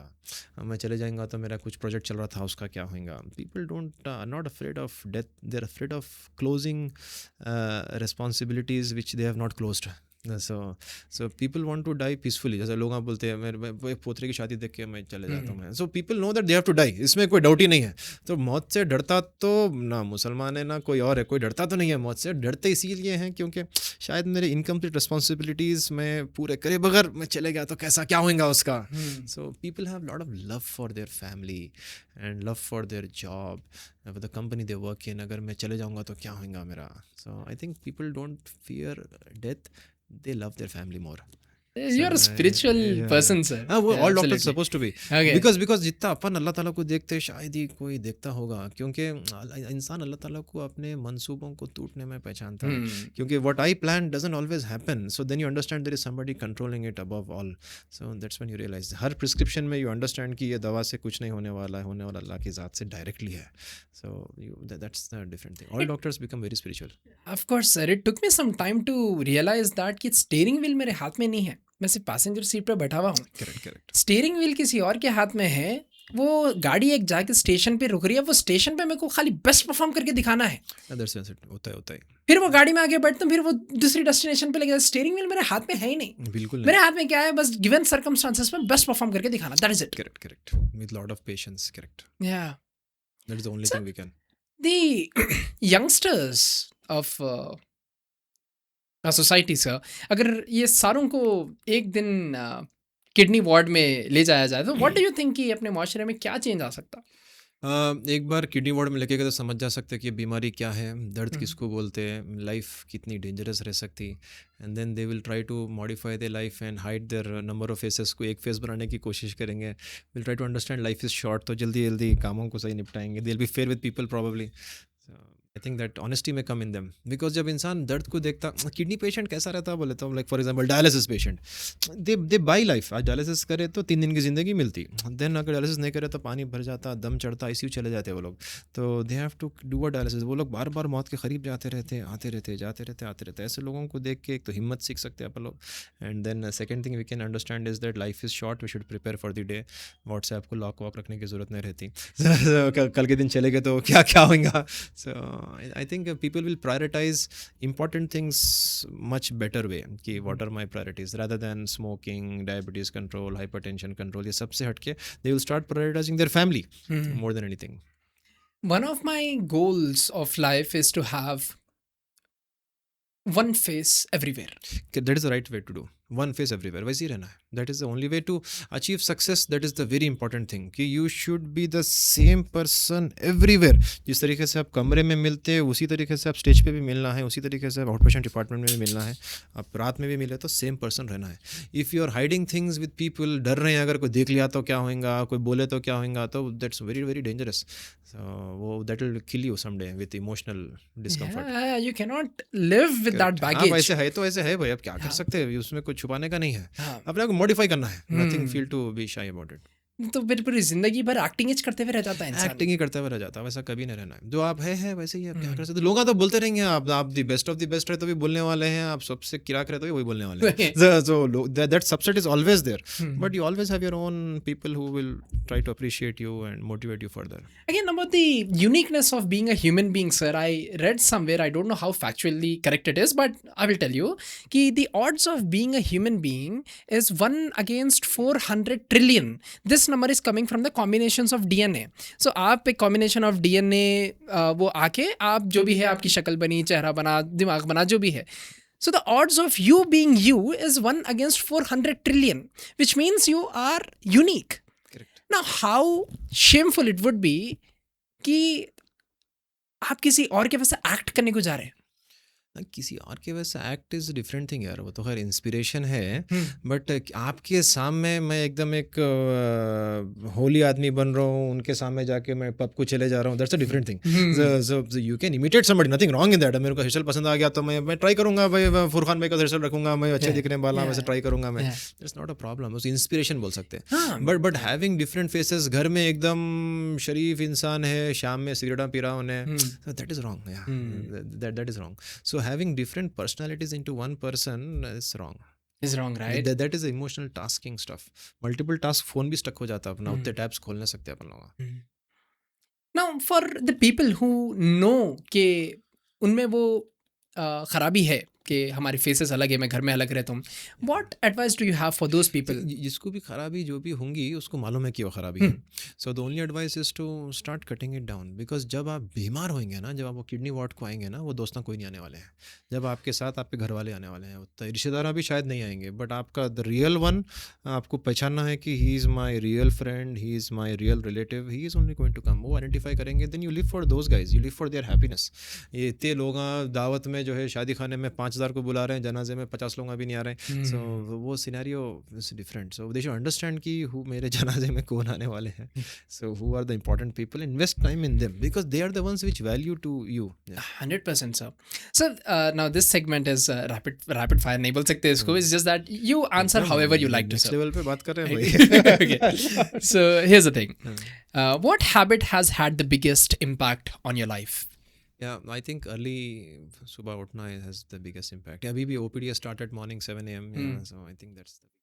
अब मैं चले जाऊंगा तो मेरा कुछ प्रोजेक्ट चल रहा था उसका क्या होगा। People don't are not afraid of death, they are afraid of closing responsibilities which they have not closed. So people want to die peacefully, जैसे लोग आप बोलते हैं मेरे एक पोतरे की शादी देख के मैं चले जाता हूँ मैं, so people know that they have to die, इसमें कोई डाउट ही नहीं है। तो मौत से डरता तो ना मुसलमान है ना कोई और है, कोई डरता तो नहीं है मौत से, डरते इसीलिए हैं क्योंकि शायद मेरे इनकम्प्लीट रिस्पॉन्सिबिलिटीज़ मैं पूरे करे बगैर मैं चले गया तो कैसा क्या होगा उसका। So people have lot of love for their family and love for their job, for the company they work in, अगर मैं चले जाऊँगा तो क्या होगा मेरा। So I think people don't fear death, they love their family more. You're a spiritual person, sir. वो Yeah, all doctors absolutely. supposed to be. Okay. Because जितना अपन अल्लाह ताला को देखते हैं शायद ही कोई देखता होगा, क्योंकि इंसान अल्लाह ताला को अपने मंसूबों को टूटने में पहचानता है, क्योंकि what I plan doesn't always happen, so then you understand there is somebody controlling it above all, so that's when you realize her prescription में you understand कि ये दवा से कुछ नहीं होने वाला है, होने वाला अल्लाह की ज़ात से directly है, so that's the different thing. All doctors become very spiritual. Of course, sir. It took me some time to realize that कि स्टीयरिंग व्हील मेरे हाथ में नहीं है, मैं सिर्फ पैसेंजर सीट पे बैठा हुआ हूँ। Correct. स्टीयरिंग व्हील किसी और के हाथ में है, वो गाड़ी एक जाके स्टेशन पे रुक रही है, वो स्टेशन पे मेरे को खाली बेस्ट परफॉर्म करके दिखाना है। होता है फिर वो गाड़ी में आगे बैठता हूँ, फिर वो दूसरी डेस्टिनेशन पे लेके, स्टीयरिंग व्हील मेरे हाथ में है ही नहीं। बिल्कुल मेरे हाथ में क्या है, बस गिवन सर्कमस्टांसेस में बेस्ट परफॉर्म करके दिखाना, that is it. Correct. With lot of patience. Correct. Yeah. That is the only thing we can. The youngsters of society sir, अगर ये सारों को एक दिन किडनी वार्ड में ले जाया जाए तो व्हाट डू यू थिंक कि अपने माशरे में क्या चेंज आ सकता? एक बार किडनी वार्ड में लेके गए तो समझ जा सकते हैं कि बीमारी क्या है, दर्द किसको बोलते हैं, लाइफ कितनी डेंजरस रह सकती, and then they will try to modify their life and hide their number of faces को एक फेस बनाने की कोशिश करेंगे, will try to understand life is short, तो जल्दी जल्दी कामों को सही निपटाएंगे, they will be fair with people probably. I think that honesty में कम इन देम, बिकॉज जब इंसान दर्द को देखता, किडनी पेशेंट कैसा रहता है बोले तो, like for example dialysis patient, they by life, आज डायलिसिस करे तो 3 दिन की ज़िंदगी मिलती, देन अगर डायलिसिस नहीं करे तो पानी भर जाता, दम चढ़ता, ICU चले जाते वो लोग, तो they have to do a dialysis, वो लोग बार बार मौत के करीब जाते रहते, आते रहते। ऐसे लोगों को देख के एक तो हिम्मत सीख सकते हैं अपन लोग, and then second thing we can understand is that life is short, we should prepare for the day, WhatsApp को लॉक वॉक रखने की ज़रूरत नहीं रहती कल के दिन चले गए तो क्या क्या होगा। So I think people will prioritize important things much better way, कि what are my priorities, rather than smoking, diabetes control, hypertension control, ये सबसे हटके they will start prioritizing their family more than anything. One of my goals of life is to have one face everywhere. That is the right way to do, one face everywhere, वैसे ही रहना है, that is the only way to achieve success, that is the very important thing, कि you should be the same person everywhere, जिस तरीके से आप कमरे में मिलते हैं उसी तरीके से आप स्टेज पे भी मिलना है, उसी तरीके से आप आउट पेशेंट डिपार्टमेंट में भी मिलना है, आप रात में भी मिले तो सेम पर्सन रहना है। If you are hiding things with people, डर रहे हैं अगर कोई देख लिया तो क्या होगा, कोई बोले तो क्या होगा, तो दैट्स वेरी वेरी डेंजरस, वो that will kill you someday with emotional discomfort. Yeah, you cannot live with that baggage. हाँ, ऐसे है तो ऐसे है भाई, अब क्या कर सकते हैं, उसमें कुछ छुपाने का नहीं है, अपने आप को मॉडिफाई करना है, nothing feel to be shy about it. तो फिर पूरी जिंदगी भर एक्टिंग ही करते हुए रह जाता है इंसान। एक्टिंग ही करते हुए रह जाता है, वैसा कभी नहीं रहना है, जो आप है वैसे ही, आप क्या कर सकते। लोग तो बोलते रहेंगे आप the best of the best है तो भी बोलने वाले हैं, आप सबसे किराक रहे तो भी वही बोलने वाले हैं, so that subset is always there, but you always have your own people who will try to appreciate you and motivate you further. Again, about the uniqueness of being a human being, sir, I read somewhere, I don't know how factually correct it is, but I will tell you, कि the odds of being a human being is 1 against 400 trillion. This number is coming from the combinations of DNA. So आप एक combination of DNA वो आके आप जो भी है, आपकी शक्ल बनी, चेहरा बना, दिमाग बना, जो भी है. So the odds of you being you is 1 against 400 trillion, which means you are unique. Now, how shameful it would be कि आप किसी और के वजह से एक्ट करने को जा रहे हैं। किसी और के वजह से एक्ट इज़ डिफरेंट थिंग यार, वो तो खैर इंस्पिरेशन है, बट आपके सामने मैं एकदम एक होली आदमी बन रहा हूँ, उनके सामने जाके मैं पब को चले जा रहा हूँ, that's a different thing. So you can imitate somebody, nothing wrong in that. मेरे को हेयर पसंद आ गया तो मैं ट्राई करूँगा भाई, फुरखान भाई का हेयर रखूंगा, मैं अच्छे दिखने वाला वैसे ट्राई करूँगा मैं, दैट्स नॉट अ प्रॉब्लम, उस इंस्पिरेशन बोल सकते हैं। बट हैविंग डिफरेंट फेसेस, घर में एकदम शरीफ इंसान है, शाम में सिगरेटा पी रहा उन्हें, that is wrong, that is wrong. So having different personalities into one person is wrong. Is wrong, right? That is emotional tasking stuff. Multiple task, phone भी stuck हो जाता है अपना, उतने tabs खोल नहीं सकते अपन लोग। Now for the people who know कि उनमें वो खराबी है, कि हमारे फेसेस अलग है, मैं घर में अलग रहता हूँ. What advice do you have for those people? जिसको भी खराबी जो भी होंगी उसको मालूम है कि वो खराबी है. So the only advice is to start cutting it down, because जब आप बीमार होंगे ना, जब आप वो किडनी वार्ड को आएंगे ना, वो दोस्तों कोई नहीं आने वाले हैं. जब आपके साथ आपके घर वाले आने वाले हैं, तो रिश्तेदार भी शायद नहीं आएंगे, बट आपका द रियल वन आपको पहचानना है कि he is my real friend, he is my real relative, he is only going to come. वो आइडेंटिफाई करेंगे, then you live for those guys, you live for their happiness. ये इतने लोग दावत में जो है शादी खाने में 5,000 को बुला रहे हैं, जनाजे में 50 लोग अभी नहीं आ रहे हैं. सो वो scenario is different. So they should understand कि हु मेरे जनाजे में कौन आने वाले हैं. So who are the important people, invest time in them because they are the ones which value to you. 100% sir. So now this segment is rapid fire, नहीं बोल सकते इसको. It's just that you answer however you like to, next sir. Level पे बात कर रहे हैं भाई. Okay. So here's the thing. What habit has had the biggest impact on your life? Yeah, I think early सुबह उठना has the biggest impact. अभी भी OPD has started morning 7 a.m. Yeah, so I think that's the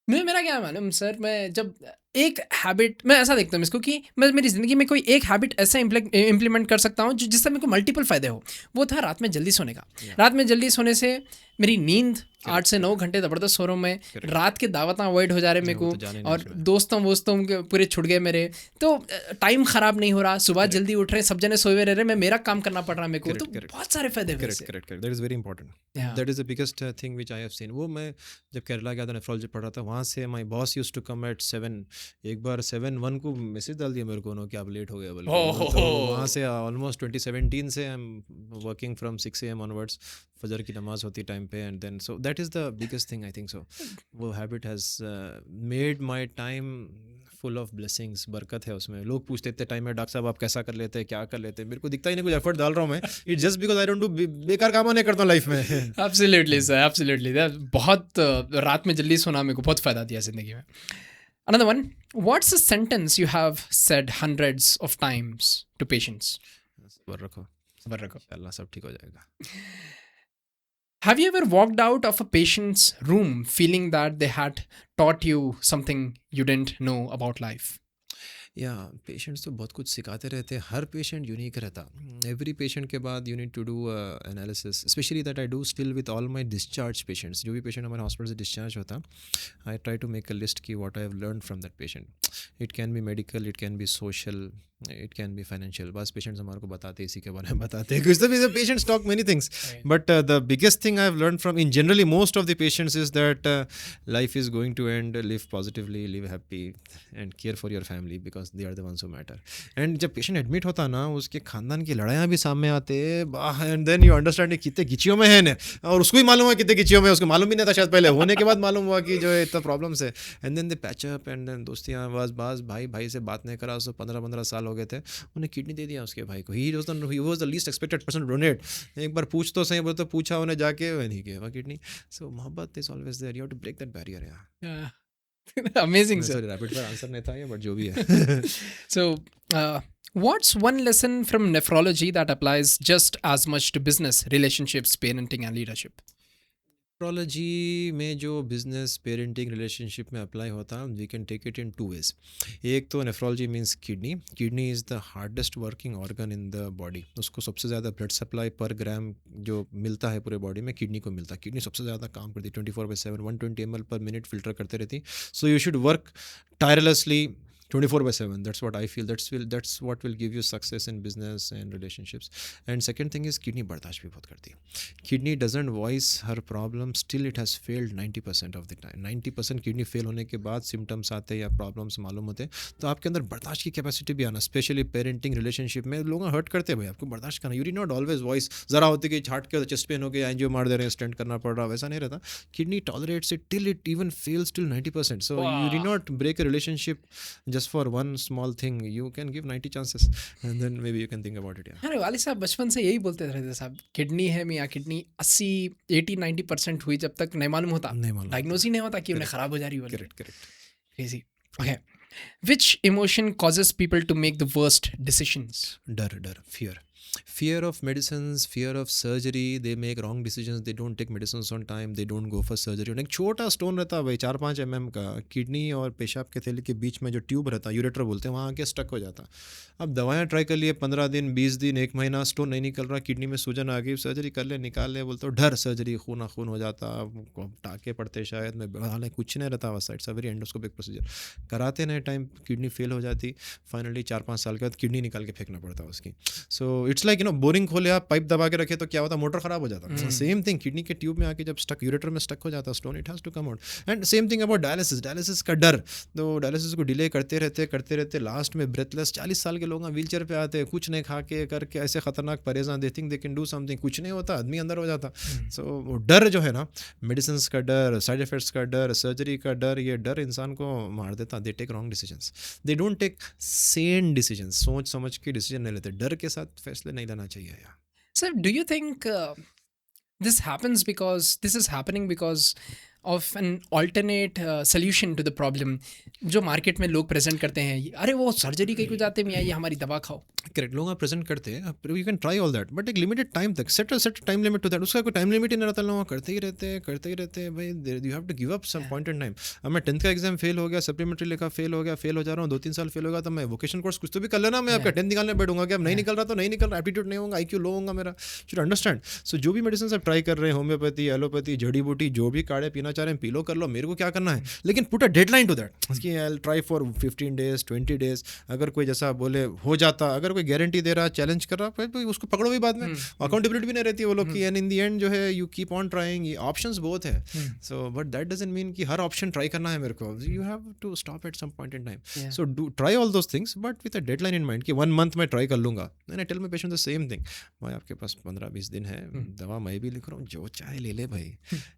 मेरा क्या मालूम sir, मैं जब एक हैबिट, मैं ऐसा देखता हूँ इसको कि मैं मेरी ज़िंदगी में कोई एक हैबिट ऐसा इम्प्लीमेंट कर सकता हूँ जिससे मेरे को मल्टीपल फ़ायदे हो. वो था रात में जल्दी सोने का. रात में जल्दी सोने से मेरी नींद 8 से 9 घंटे ज़बरदस्त सो रहा हूँ मैं. रात के दावतें अवॉइड हो जा रहे मेरे को, और दोस्तों के पूरे छुट गए मेरे. तो टाइम ख़राब नहीं हो रहा, सुबह जल्दी उठ रहे, सब जने सोए हुए रह रहे, मैं मेरा काम करना पड़ रहा है मेरे को. तो बहुत सारे फ़ायदे. Correct. That is very important. That is the biggest thing which I have seen. वो मैं जब केरला गया था, नेफ्रोलॉजी पढ़ रहा था, वहाँ से my boss used to come at 7. एक बार 7:01 को मैसेज डाल दिया मेरे को कि आप लेट हो गए बोल. तो वहाँ से ऑलमोस्ट 2017 से I am working from 6 AM onwards. फजर की नमाज होती टाइम पे, and then so that is the biggest thing I think. So वो habit has made my time full of blessings. बरकत है उसमें. लोग पूछते थे टाइम में, डॉक्टर साहब आप कैसा कर लेते हैं, क्या कर लेते हैं. मेरे को दिखता ही नहीं कुछ एफर्ट डाल रहा हूँ मैं. It's just because I don't do बेकार काम नहीं करता हूँ लाइफ में. Absolutely sir, absolutely. बहुत रात में जल्दी सोना मेरे को बहुत फ़ायदा दिया ज़िंदगी में. Another one, what's a sentence you have said hundreds of times to patients? सब्र रखो, इंशाल्लाह सब ठीक हो जाएगा. Have you ever walked out of a patient's room feeling that they had taught you something you didn't know about life? या patients तो बहुत कुछ सिखाते रहते हैं. हर पेशेंट यूनिक रहता. एवरी पेशेंट के बाद you need to do analysis. Specially that I do still with all my discharge patients. जो भी पेशेंट हमारे हॉस्पिटल से डिस्चार्ज होता, I try to make a list की what I have learn from that patient. It can be medical, it can be social, it can be financial. बस patients हमारे को बताते, इसी के बारे में बताते हैं. कुछ patients talk many things, but the biggest thing I have learn from in generally most of the patients is that life is going to end. Live positively, live happy and care for your family because they are the ones who matter. And जब patient admit होता ना, उसके खानदान की लड़ाइयाँ भी सामने आते, एंड देन यू अंडरस्टैंड कितने गिचियों में है ना, और उसको ही मालूम है कितने गिचियों में. उसको मालूम भी नहीं था शायद, पहले होने के बाद मालूम हुआ कि जो है इतना प्रॉब्लम्स है. And then they patch up, and then दोस्तियाँ बाज भाई से बात नहीं करा. उसको 15 साल हो गए थे, उन्हें किडनी दे दिया उसके भाई को. He was the least expected person donate. एक बार पूछ तो सही, बोले तो पूछा उन्हें जाके, नहीं गया किडनी. सो मोहब्बत is always there. You have to break that barrier. Amazing sir. Rapid fire answer नहीं था ये, बट जो भी है. So what's one lesson from nephrology that applies just as much to business, relationships, parenting and leadership? Nephrology में जो business, parenting, relationship में apply होता है, we can take it in 2 ways. एक तो nephrology means kidney. Kidney is the hardest working organ in the body. उसको सबसे ज़्यादा ब्लड सप्लाई पर ग्राम जो मिलता है पूरे बॉडी में, किडनी को मिलता है. किडनी सबसे ज़्यादा काम करती है 24/7, 120 ml पर मिनट फिल्टर करते रहती. So you should work tirelessly 24/7. That's what I feel. That's what will give you success in business and relationships. And second thing is kidney बर्दाश्त भी बहुत करती है. Kidney doesn't voice her problem. Still it has failed 90% of the time. 90% kidney fail होने के बाद symptoms आते या प्रॉब्लम्स मालूम होते, तो आपके अंदर बर्दाश्त की कैपेसिटी भी आना. स्पेशली पेरेंटिंग रिलेशनशिप में लोग हर्ट करते हैं भाई, आपको बर्दाश्त करना. U D not always voice. ज़रा होती कि छाट के चेस्ट पेन हो गया, एंजियो मार दे रहे हैं, स्टेंट करना पड़ रहा, वैसा नहीं रहता. Kidney tolerates it till it even fails till 90%. So you do not break a relationship just for one small thing. You can give 90 chances and then maybe you can think about it. अरे वाली साहब बचपन से यही बोलते रहते साहब, kidney है मियाँ, किडनी 80-90% हुई जब तक नहीं मालूम होता, डायग्नोज ही नहीं होता कि उन्हें खराब हो जा रही है. Correct. Crazy. Okay, which emotion causes people to make the worst decisions? डर, fear. fear of medicines, fear of surgery, they make wrong decisions, they don't take medicines on time, they don't go for surgery. एक छोटा stone रहता है भाई 4-5 mm का, kidney और पेशाब के थैली के बीच में जो ट्यूब रहता है, यूरेटर बोलते हैं, वहाँ आके स्टक हो जाता। अब दवाएं ट्राई कर लिए 15 दिन 20 दिन 1 महीना, स्टोन नहीं निकल रहा, किडनी में सूजन आ गई, सर्जरी कर ले निकाल ले, बोलते हो डर सर्जरी खून खून हो जाता, टाँके पड़ते शायद में, हालांकि कुछ नहीं रहता वैसा, it's a very endoscopic procedure. कराते नहीं टाइम किडनी फेल हो जाती, फाइनली 4-5 साल के बाद किडनी निकाल के फेंकना पड़ता उसकी। सो इट्स लाइक बोरिंग खोले आप, पाइप दबा के रखे तो क्या होता, मोटर खराब हो जाता। सेम थिंग किडनी के ट्यूब में आके जब स्टक, यूरेटर में स्टक हो जाता stone, it has to come out. And same thing about dialysis, dialysis का डर, तो डायलिसिस को डिले करते रहते लास्ट में ब्रेथलेस 40 साल के लोग व्हील चेयर पे आते हैं, कुछ नहीं खा के करके ऐसे खतरनाक परेशान, they think they can do something, कुछ नहीं होता, आदमी अंदर हो जाता। सो डर जो है ना, मेडिसिन का डर, साइड इफेक्ट्स का डर, सर्जरी का डर, ये डर इंसान को मार देता। They take wrong decisions, they don't take sane decisions, सोच समझ के डिसीजन नहीं लेते, डर के साथ फैसले नहीं लेना चाहिए यार। Sir, do you think this happens because this is happening because of an alternate solution to the problem जो मार्केट में लोग प्रेजेंट करते हैं, अरे वो सर्जरी कहीं को जाते हैं, ये हमारी दवा खाओ। करेक्ट, लोग प्रेजेंट करते हैं, you can try all that, but एक लिमिटेड टाइम तक, set time limit to that, उसका कोई टाइम लिमिट ही नहीं रहता, लोग करते ही रहते हैं भाई, you have to give up some point in time. अब मैं 10th का एग्जाम फेल हो गया, सप्लीमेंटरी लिखा फेल हो जा रहा हूँ, 2-3 साल फेल होगा, तो मैं वोकेशन कोर्स कुछ तो भी कर लेना, मैं आपका 10th निकालने बैठूंगा, कि अब नहीं निकल रहा तो नहीं निकल रहा, एप्टीट्यूड नहीं होगा, IQ लो होगा मेरा, शुड अंडरस्टैंड। सो जो भी मेडिसिन आप ट्राई कर रहे हैं, होम्योपैथी, एलोपैथी, जड़ी बूटी, जो भी काढ़े पीना चाह रहे हैं पी लो, कर लो, मेरे को क्या करना है, लेकिन put a deadline to that कि I will try for 15 days 20 days। अगर कोई जैसा बोले हो जाता, अगर कोई गारंटी दे रहा, चैलेंज कर रहा, तो उसको पकड़ो भी बाद में, अकाउंटेबिलिटी भी नहीं रहती वो लोग की, एंड इन द एंड जो है यू कीप ऑन ट्राइंग, ये ऑप्शंस बहुत है। So but that doesn't mean कि हर ऑप्शन ट्राई करना है मेरे को, you have to stop at some point in time. So do try all those things, but with a deadline in mind कि 1 month में ट्राई कर लूंगा। And I tell my patient the same thing, भाई आपके पास 15-20 दिन है, दवा मैं भी लिख रहा हूँ, जो चाहे ले ले भाई,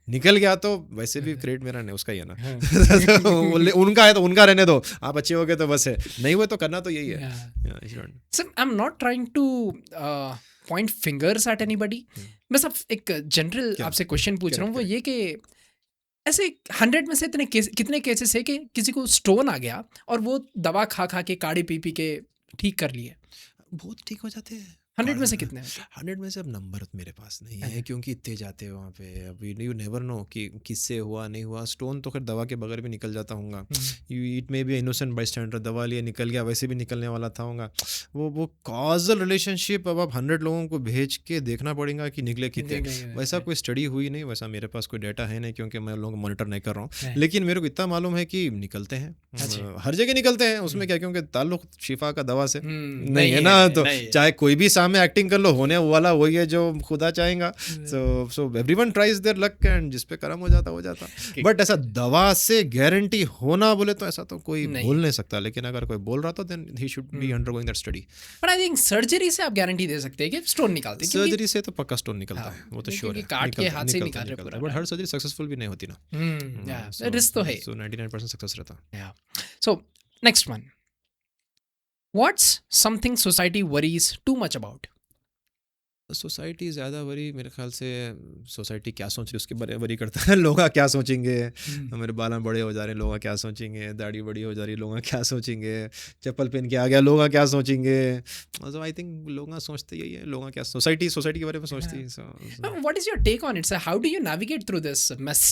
निकल गया तो वैसे भी क्रेडिट मेरा नहीं, उसका ही है ना। उनका है तो उनका रहने दो, आप अच्छे हो गए तो बस है, नहीं हुए तो करना तो यही है। So I'm not trying to point fingers at anybody. मैं सब एक जनरल आपसे क्वेश्चन पूछ रहा हूँ, वो ये कि ऐसे 100 में से कितने केसेस है कि किसी को स्टोन आ गया और वो दवा खा के काढ़ी पी के ठीक कर लिए? बहुत ठीक हो जाते हैं। 100 में से कितने? 100 में से अब नंबर मेरे पास नहीं है, क्योंकि इतने जाते हैं वहाँ पे, अभी यू नेवर नो कि किससे हुआ नहीं हुआ। स्टोन तो खैर दवा के बगैर भी निकल जाता होगा, it may B innocent by standard, दवा लिए निकल गया, वैसे भी निकलने वाला था होगा। वो कॉजल रिलेशनशिप अब आप 100 लोगों को भेज के देखना पड़ेगा कि निकले कितने, वैसा कोई स्टडी हुई नहीं, वैसा मेरे पास कोई डाटा है नहीं, क्योंकि मैं लोगों को मॉनिटर नहीं कर रहा हूँ। लेकिन मेरे को इतना मालूम है कि निकलते हैं, हर जगह निकलते हैं, उसमें क्या, क्योंकि ताल्लुक शिफा का दवा से नहीं है ना, तो चाहे कोई भी सामने एक्टिंग कर लो, होने वाला वही है जो खुदा चाहेगा। So everyone tries their luck, and जिस पे कर्म हो जाता। बट ऐसा दवा से गारंटी होना बोले तो ऐसा तो कोई बोल नहीं सकता, लेकिन अगर कोई बोल रहा तो then he should be undergoing that study. But I think surgery से आप गारंटी दे सकते हैं कि स्टोन निकालते हैं, सर्जरी से तो पक्का स्टोन निकलता है, वो तो श्योर है, काट के हाथ से निकाल रहे पूरा, बट हर सर्जरी सक्सेसफुल भी नहीं होती ना, रिस्क तो है, सो 99% सक्सेस रहता। So next one, what's something society worries too much about? Society ज़्यादा वरी, मेरे ख्याल से सोसाइटी क्या सोच रही है उसके बारे में वरी करता है। लोग क्या सोचेंगे, मेरे बाल बड़े हो जा रहे हैं, लोग क्या सोचेंगे, दाढ़ी बड़ी हो जा रही है, लोग क्या सोचेंगे, चप्पल पहन के आ गया, लोग क्या सोचेंगे। सो आई थिंक लोग सोचते यही है, लोग क्या सोसाइटी के बारे में सोचती है। What is your take on it? How do you navigate through this mess?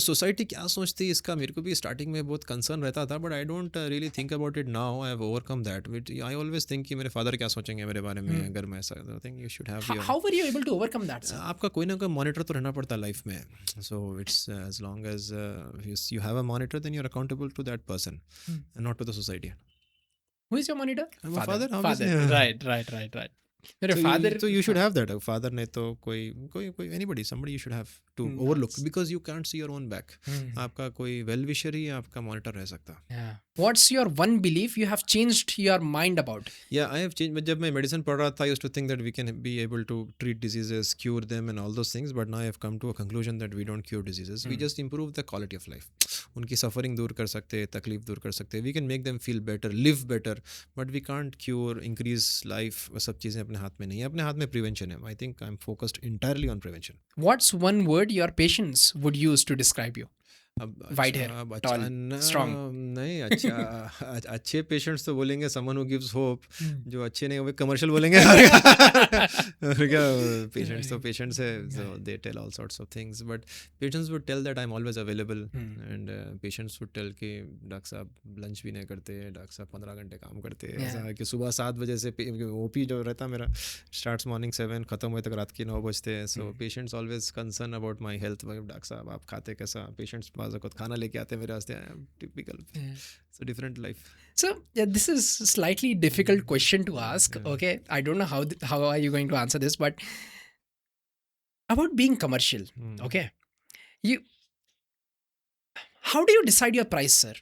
Society क्या सोचती है इसका मेरे को भी स्टार्टिंग में बहुत कंसर्न रहता था, but I don't really think about it now, I have overcome that. I always think कि मेरे फादर क्या सोचेंगे मेरे बारे में, अगर मैं ऐसा think you should have How were you able to overcome that, sir? आपका कोई ना कोई मॉनिटर तो रहना पड़ता है लाइफ में। So it's as long as you have a monitor, then you are accountable to that person and not to the society. Who is your monitor? Father. Right. मेरे फादर, तो you should have that. Father नहीं तो कोई anybody, somebody you should have to overlook, because you can't see your own back. आपका कोई well wisher ही आपका monitor रह सकता। What's your one belief you have changed your mind about? Yeah, I have changed. जब मैं medicine पढ़ रहा था, I used to think that we can be able to treat diseases, cure them and all those things, but now I have come to a conclusion that we don't cure diseases. We just improve the quality of life. उनकी suffering दूर कर सकते हैं, तकलीफ दूर कर सकते हैं, we can make them feel better, live better, but we can't cure, increase life. वो सब चीज़ें अपने हाथ में नहीं है, अपने हाथ में प्रिवेंशन है। I think I'm focused entirely on prevention. What's one word your patients would use to describe you? अब White hair, अब tall, strong. नहीं अच्छा अच्छे पेशेंट्स तो बोलेंगे समवन हु गिव्स होप, जो अच्छे नहीं वो कमर्शियल बोलेंगे और क्या पेशेंट्स तो पेशेंट्स है, so they tell all sorts of things, but patients would tell that I am always available, and patients would tell कि डॉक्टर साहब लंच भी नहीं करते, डॉक्टर साहब 15 घंटे काम करते हैं, ऐसा है कि सुबह 7 बजे से ओपी जो रहता मेरा स्टार्ट्स मॉर्निंग 7 खत्म हुए तक रात के 9 बजते हैं, so patients always concern about my health, doctor साहब आप खाते कैसा, पेशेंट्स बाज़ वक़्त खाना लेके आते हैं मेरे वास्ते, typical, it's a different life. So yeah, this is a slightly difficult question to ask. Okay, I don't know how are you going to answer this, but about being commercial. Okay, you how do you decide your price, sir?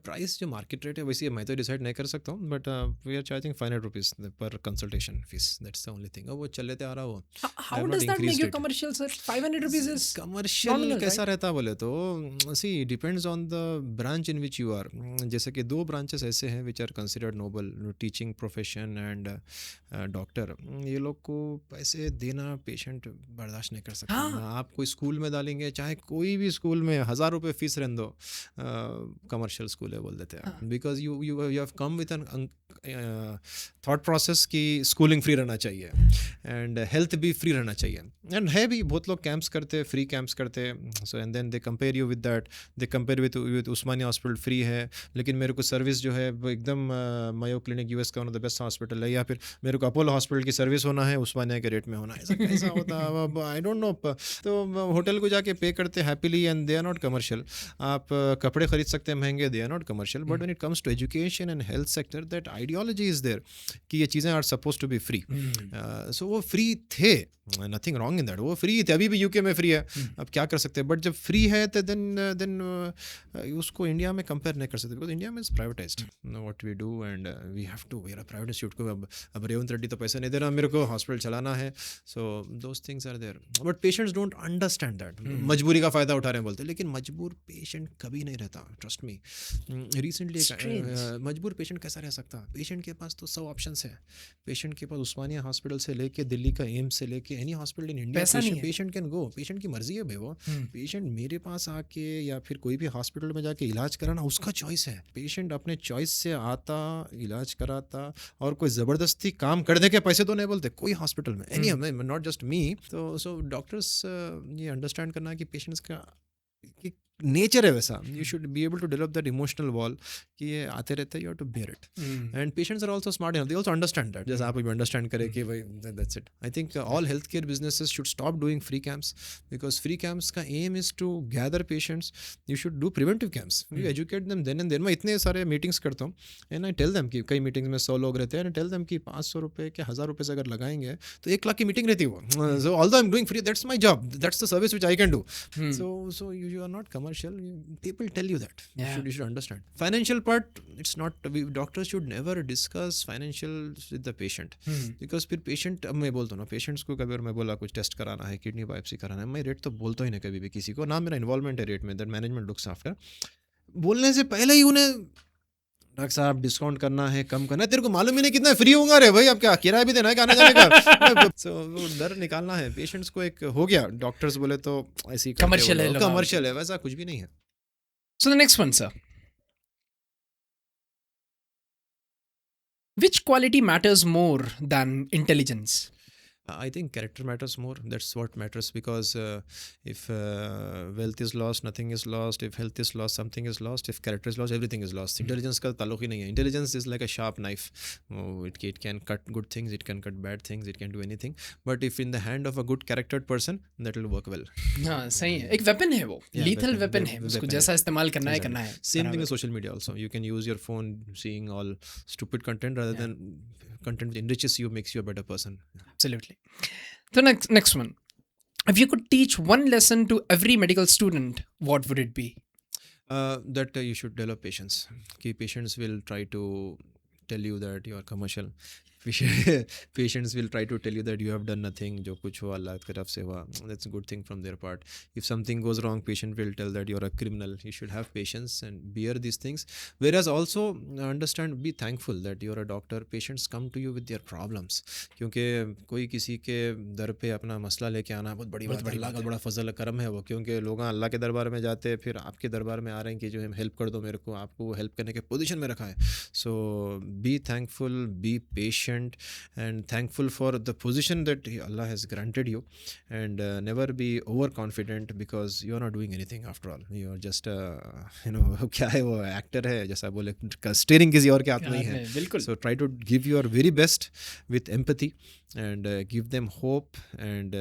Price जो market rate है वैसे मैं तो decide नहीं कर सकता हूँ, but we are charging 500 rupees पर consultation fees, that's the only thing. वो चल लेते आ रहा हो. How does that make you commercial, sir? 500 rupees is commercial nominal, कैसा right? रहता बोले तो see depends on the branch in which you are. जैसे कि 2 ब्रांचेस ऐसे हैं which are considered noble, teaching profession and doctor. ये लोग को पैसे देना पेशेंट बर्दाश्त नहीं कर सकते. आप कोई स्कूल में डालेंगे, चाहे कोई भी स्कूल में 1000 रुपये फीस रहने दो, कमर्शियल स्कूल है बोल देते हैं, because you have come with an thought process कि स्कूलिंग फ्री रहना चाहिए एंड हेल्थ भी फ्री रहना चाहिए, एंड है भी बहुत लोग कैंप्स करते, फ्री कैंप्स करते, so and then they compare you with that, they compare with Osmania hospital free है लेकिन मेरे को सर्विस जो है वो एकदम मायो क्लिनिक यूएस का one of the best hospital है, या फिर मेरे को अपोलो हॉस्पिटल की सर्विस होना है उस्मानिया के रेट में होना है, ऐसा कैसा होता है आई डोंट नो. तो होटल को जाके पे करते happily and they are not commercial. आप कपड़े खरीद सकते हैं महंगे, they are not commercial, but when it comes to education and health sector that ideology is there कि ये चीज़ें are suppose to be free. So वो फ्री थे, नथिंग रॉन्ग इन दैट, वो फ्री थे, अभी भी यूके में फ्री है, अब क्या कर सकते हैं, बट जब फ्री है तो देन उसको इंडिया में कंपेयर नहीं कर सकते, बिकॉज इंडिया में is privatised what we do and we have to wear a private institute को. अब रेवंत रेड्डी तो पैसे नहीं दे रहा मेरे को, हॉस्पिटल चलाना है, so those things are there, but patients don't understand that. मजबूरी का फ़ायदा उठा रहे हैं बोलते, लेकिन मजबूर पेशेंट कभी नहीं रहता, ट्रस्ट मी. रिसेंटली मजबूर पेशेंट कैसा रह सकता, पेशेंट के पास तो 100 ऑप्शंस है, पेशेंट के पास उस्मानिया हॉस्पिटल से लेके दिल्ली का एम्स से लेके any hospital in India patient can go, patient की मर्जी है भाई. वो पेशेंट मेरे पास आके या फिर कोई भी हॉस्पिटल में जाके इलाज कराना उसका चॉइस है, पेशेंट अपने चॉइस से आता, इलाज कराता, और कोई ज़बरदस्ती काम कर दे के पैसे तो नहीं बोलते कोई हॉस्पिटल में, एनी नॉट जस्ट मी. तो सो डॉक्टर्स ये अंडरस्टैंड करना है कि पेशेंट्स का नेचर है वैसा, you should be able to develop that emotional wall कि ये आते रहते हैं, you have to bear it, and patients are also smart enough, they also understand that, जैसे आप भी अंडरस्टैंड करें कि भाई that's it. I think all health care businesses should stop doing free camps, because free camps का aim is to gather patients. You should do preventive camps, you educate them then and then. मैं इतने सारे meetings करता हूँ and I tell them कि कई meetings में 100 लोग रहते हैं, एंड टेल देम कि 500 रुपये के 1000 रुपये से अगर लगाएंगे तो 1 लाख की मीटिंग रहती है वो. So although I am doing free, that's my job, that's the service which I can do. So you are not commercial, people tell you that. You should understand. Financial part, it's not, doctors should never discuss financials with the patient. Because फिर patient, अब मैं बोलता हूँ ना, patients को कभी मैं बोला कुछ टेस्ट कराना है, किडनी बायोप्सी कराना है, मैं रेट तो बोलता ही नहीं कभी भी किसी को, ना मेरा इन्वॉल्वमेंट है रेट में, दैट मैनेजमेंट लुक्स आफ्टर. बोलने से पहले ही उन्हें डॉक्टर साहब डिस्काउंट करना है, कम करना है, तेरे को मालूम ही नहीं कितना फ्री होगा रे भाई, अब क्या किराया भी देना है आने जाने का. सो वो डर निकालना है पेशेंट्स को. एक हो गया डॉक्टर्स बोले तो ऐसी कमर्शियल है, वैसा कुछ भी नहीं है. So the next one, sir. Which quality matters more than intelligence? I think character matters more. That's what matters, because if wealth is lost, nothing is lost. If health is lost, something is lost. If character is lost, everything is lost. Intelligence का ताल्लुक ही नहीं है. Intelligence is like a sharp knife. It can cut good things, it can cut bad things, it can do anything. But if in the hand of a good charactered person, that will work well. हाँ सही है, एक weapon है वो, lethal weapon है, उसको जैसा इस्तेमाल करना है करना है. Same thing in social media also. You can use your phone seeing all stupid content rather than content which enriches you, makes you a better person. Absolutely. The next one. If you could teach one lesson to every medical student, what would it be? That you should develop patience. Ki patients will try to tell you that you are commercial. Patients will try to tell you that you have done nothing, जो कुछ हुआ अल्लाह की तरफ से हुआ, that's a good thing from their part. If something goes wrong, patient will tell that you are a criminal. You should have patience and bear these things, whereas also understand, be thankful that you're a doctor. Patients come to you with their problems, क्योंकि कोई किसी के दर पे अपना मसला लेके आना बहुत बड़ी बात है. अल्लाह का बड़ा फजल करम है वो, क्योंकि लोग अल्लाह के दरबार में जाते हैं, फिर आपके दरबार में आ रहे हैं कि जो है हेल्प कर दो मेरे को, आपको हेल्प करने के पोजीशन में रखा है. So be thankful, be patient and thankful for the position that Allah has granted you, and never be over confident because you are not doing anything after all. You are just you know क्या है वो, actor है जैसा बोले, steering किसी और के हाथ में ही है. बिल्कुल. So try to give your very best with empathy and give them hope and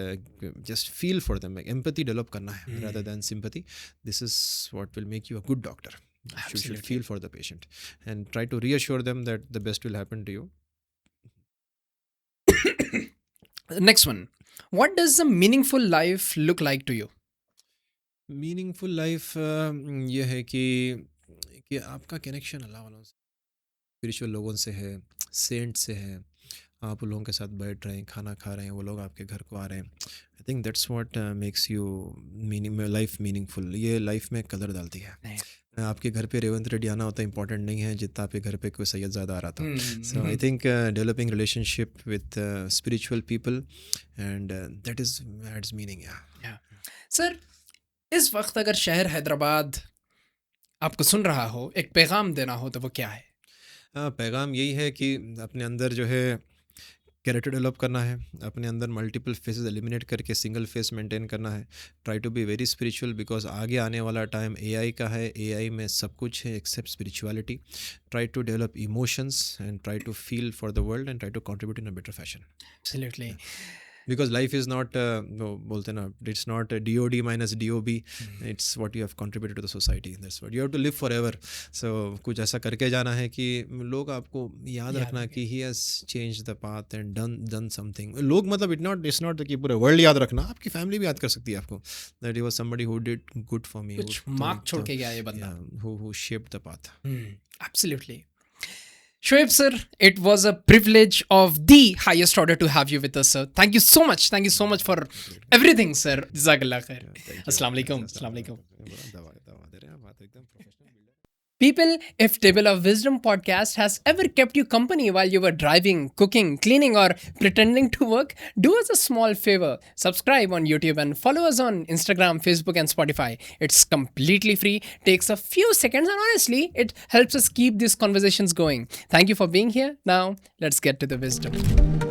just feel for them. Like empathy develop karna hai rather than sympathy. This is what will make you a good doctor. You should feel for the patient and try to reassure them that the best will happen to you. Next one. What does a meaningful life look like to you? Meaningful life ये है कि आपका connection अल्लाह वालों से, spiritual लोगों से है, Saint से है. आप उन लोगों के साथ बैठ रहे हैं, खाना खा रहे हैं, वो लोग आपके घर को आ रहे हैं. आई think that's what makes you life meaningful. ये लाइफ में कदर डालती है. आपके घर पे रेवंत रेड्डी आना होता इंपॉर्टेंट नहीं है जितना आपके घर पे कोई सैयद ज़्यादा आ रहा था. So I think developing relationship with spiritual people and that is adds meaning. Sir, इस वक्त अगर शहर हैदराबाद आपको सुन रहा हो, एक पैगाम देना हो, तो वो क्या है? पैगाम यही है कि अपने अंदर जो है कैरेक्टर डेवलप करना है, अपने अंदर मल्टीपल फेसेस एलिमिनेट करके सिंगल फेस मेंटेन करना है. Try to be very spiritual because आगे आने वाला टाइम एआई का है. एआई में सब कुछ है except spirituality. Try to develop emotions and try to feel for the world and try to contribute in a better fashion. Absolutely. Because life is not वो बोलते ना, it's not DOD minus DOB. It's what you have contributed to the society. That's what you have to live forever. So कुछ ऐसा करके जाना है कि लोग आपको याद रखना कि he has changed the path and done something. लोग मतलब it's not कि पूरे वर्ल्ड याद रखना, आपकी फैमिली भी याद कर सकती है आपको, that he was somebody who did good for me. कुछ मार्क छोड़ के गया ये बंदा. Who shaped the path. Absolutely. Shoaib sir, it was a privilege of the highest order to have you with us, sir. Thank you so much. Thank you so much for everything, sir. Jazakallah khair. Assalamu alaikum. Assalamu alaikum. People, if Table of Wisdom podcast has ever kept you company while you were driving, cooking, cleaning, or pretending to work, do us a small favor. Subscribe on YouTube and follow us on Instagram, Facebook, and Spotify. It's completely free, takes a few seconds, and honestly, it helps us keep these conversations going. Thank you for being here. Now, let's get to the wisdom.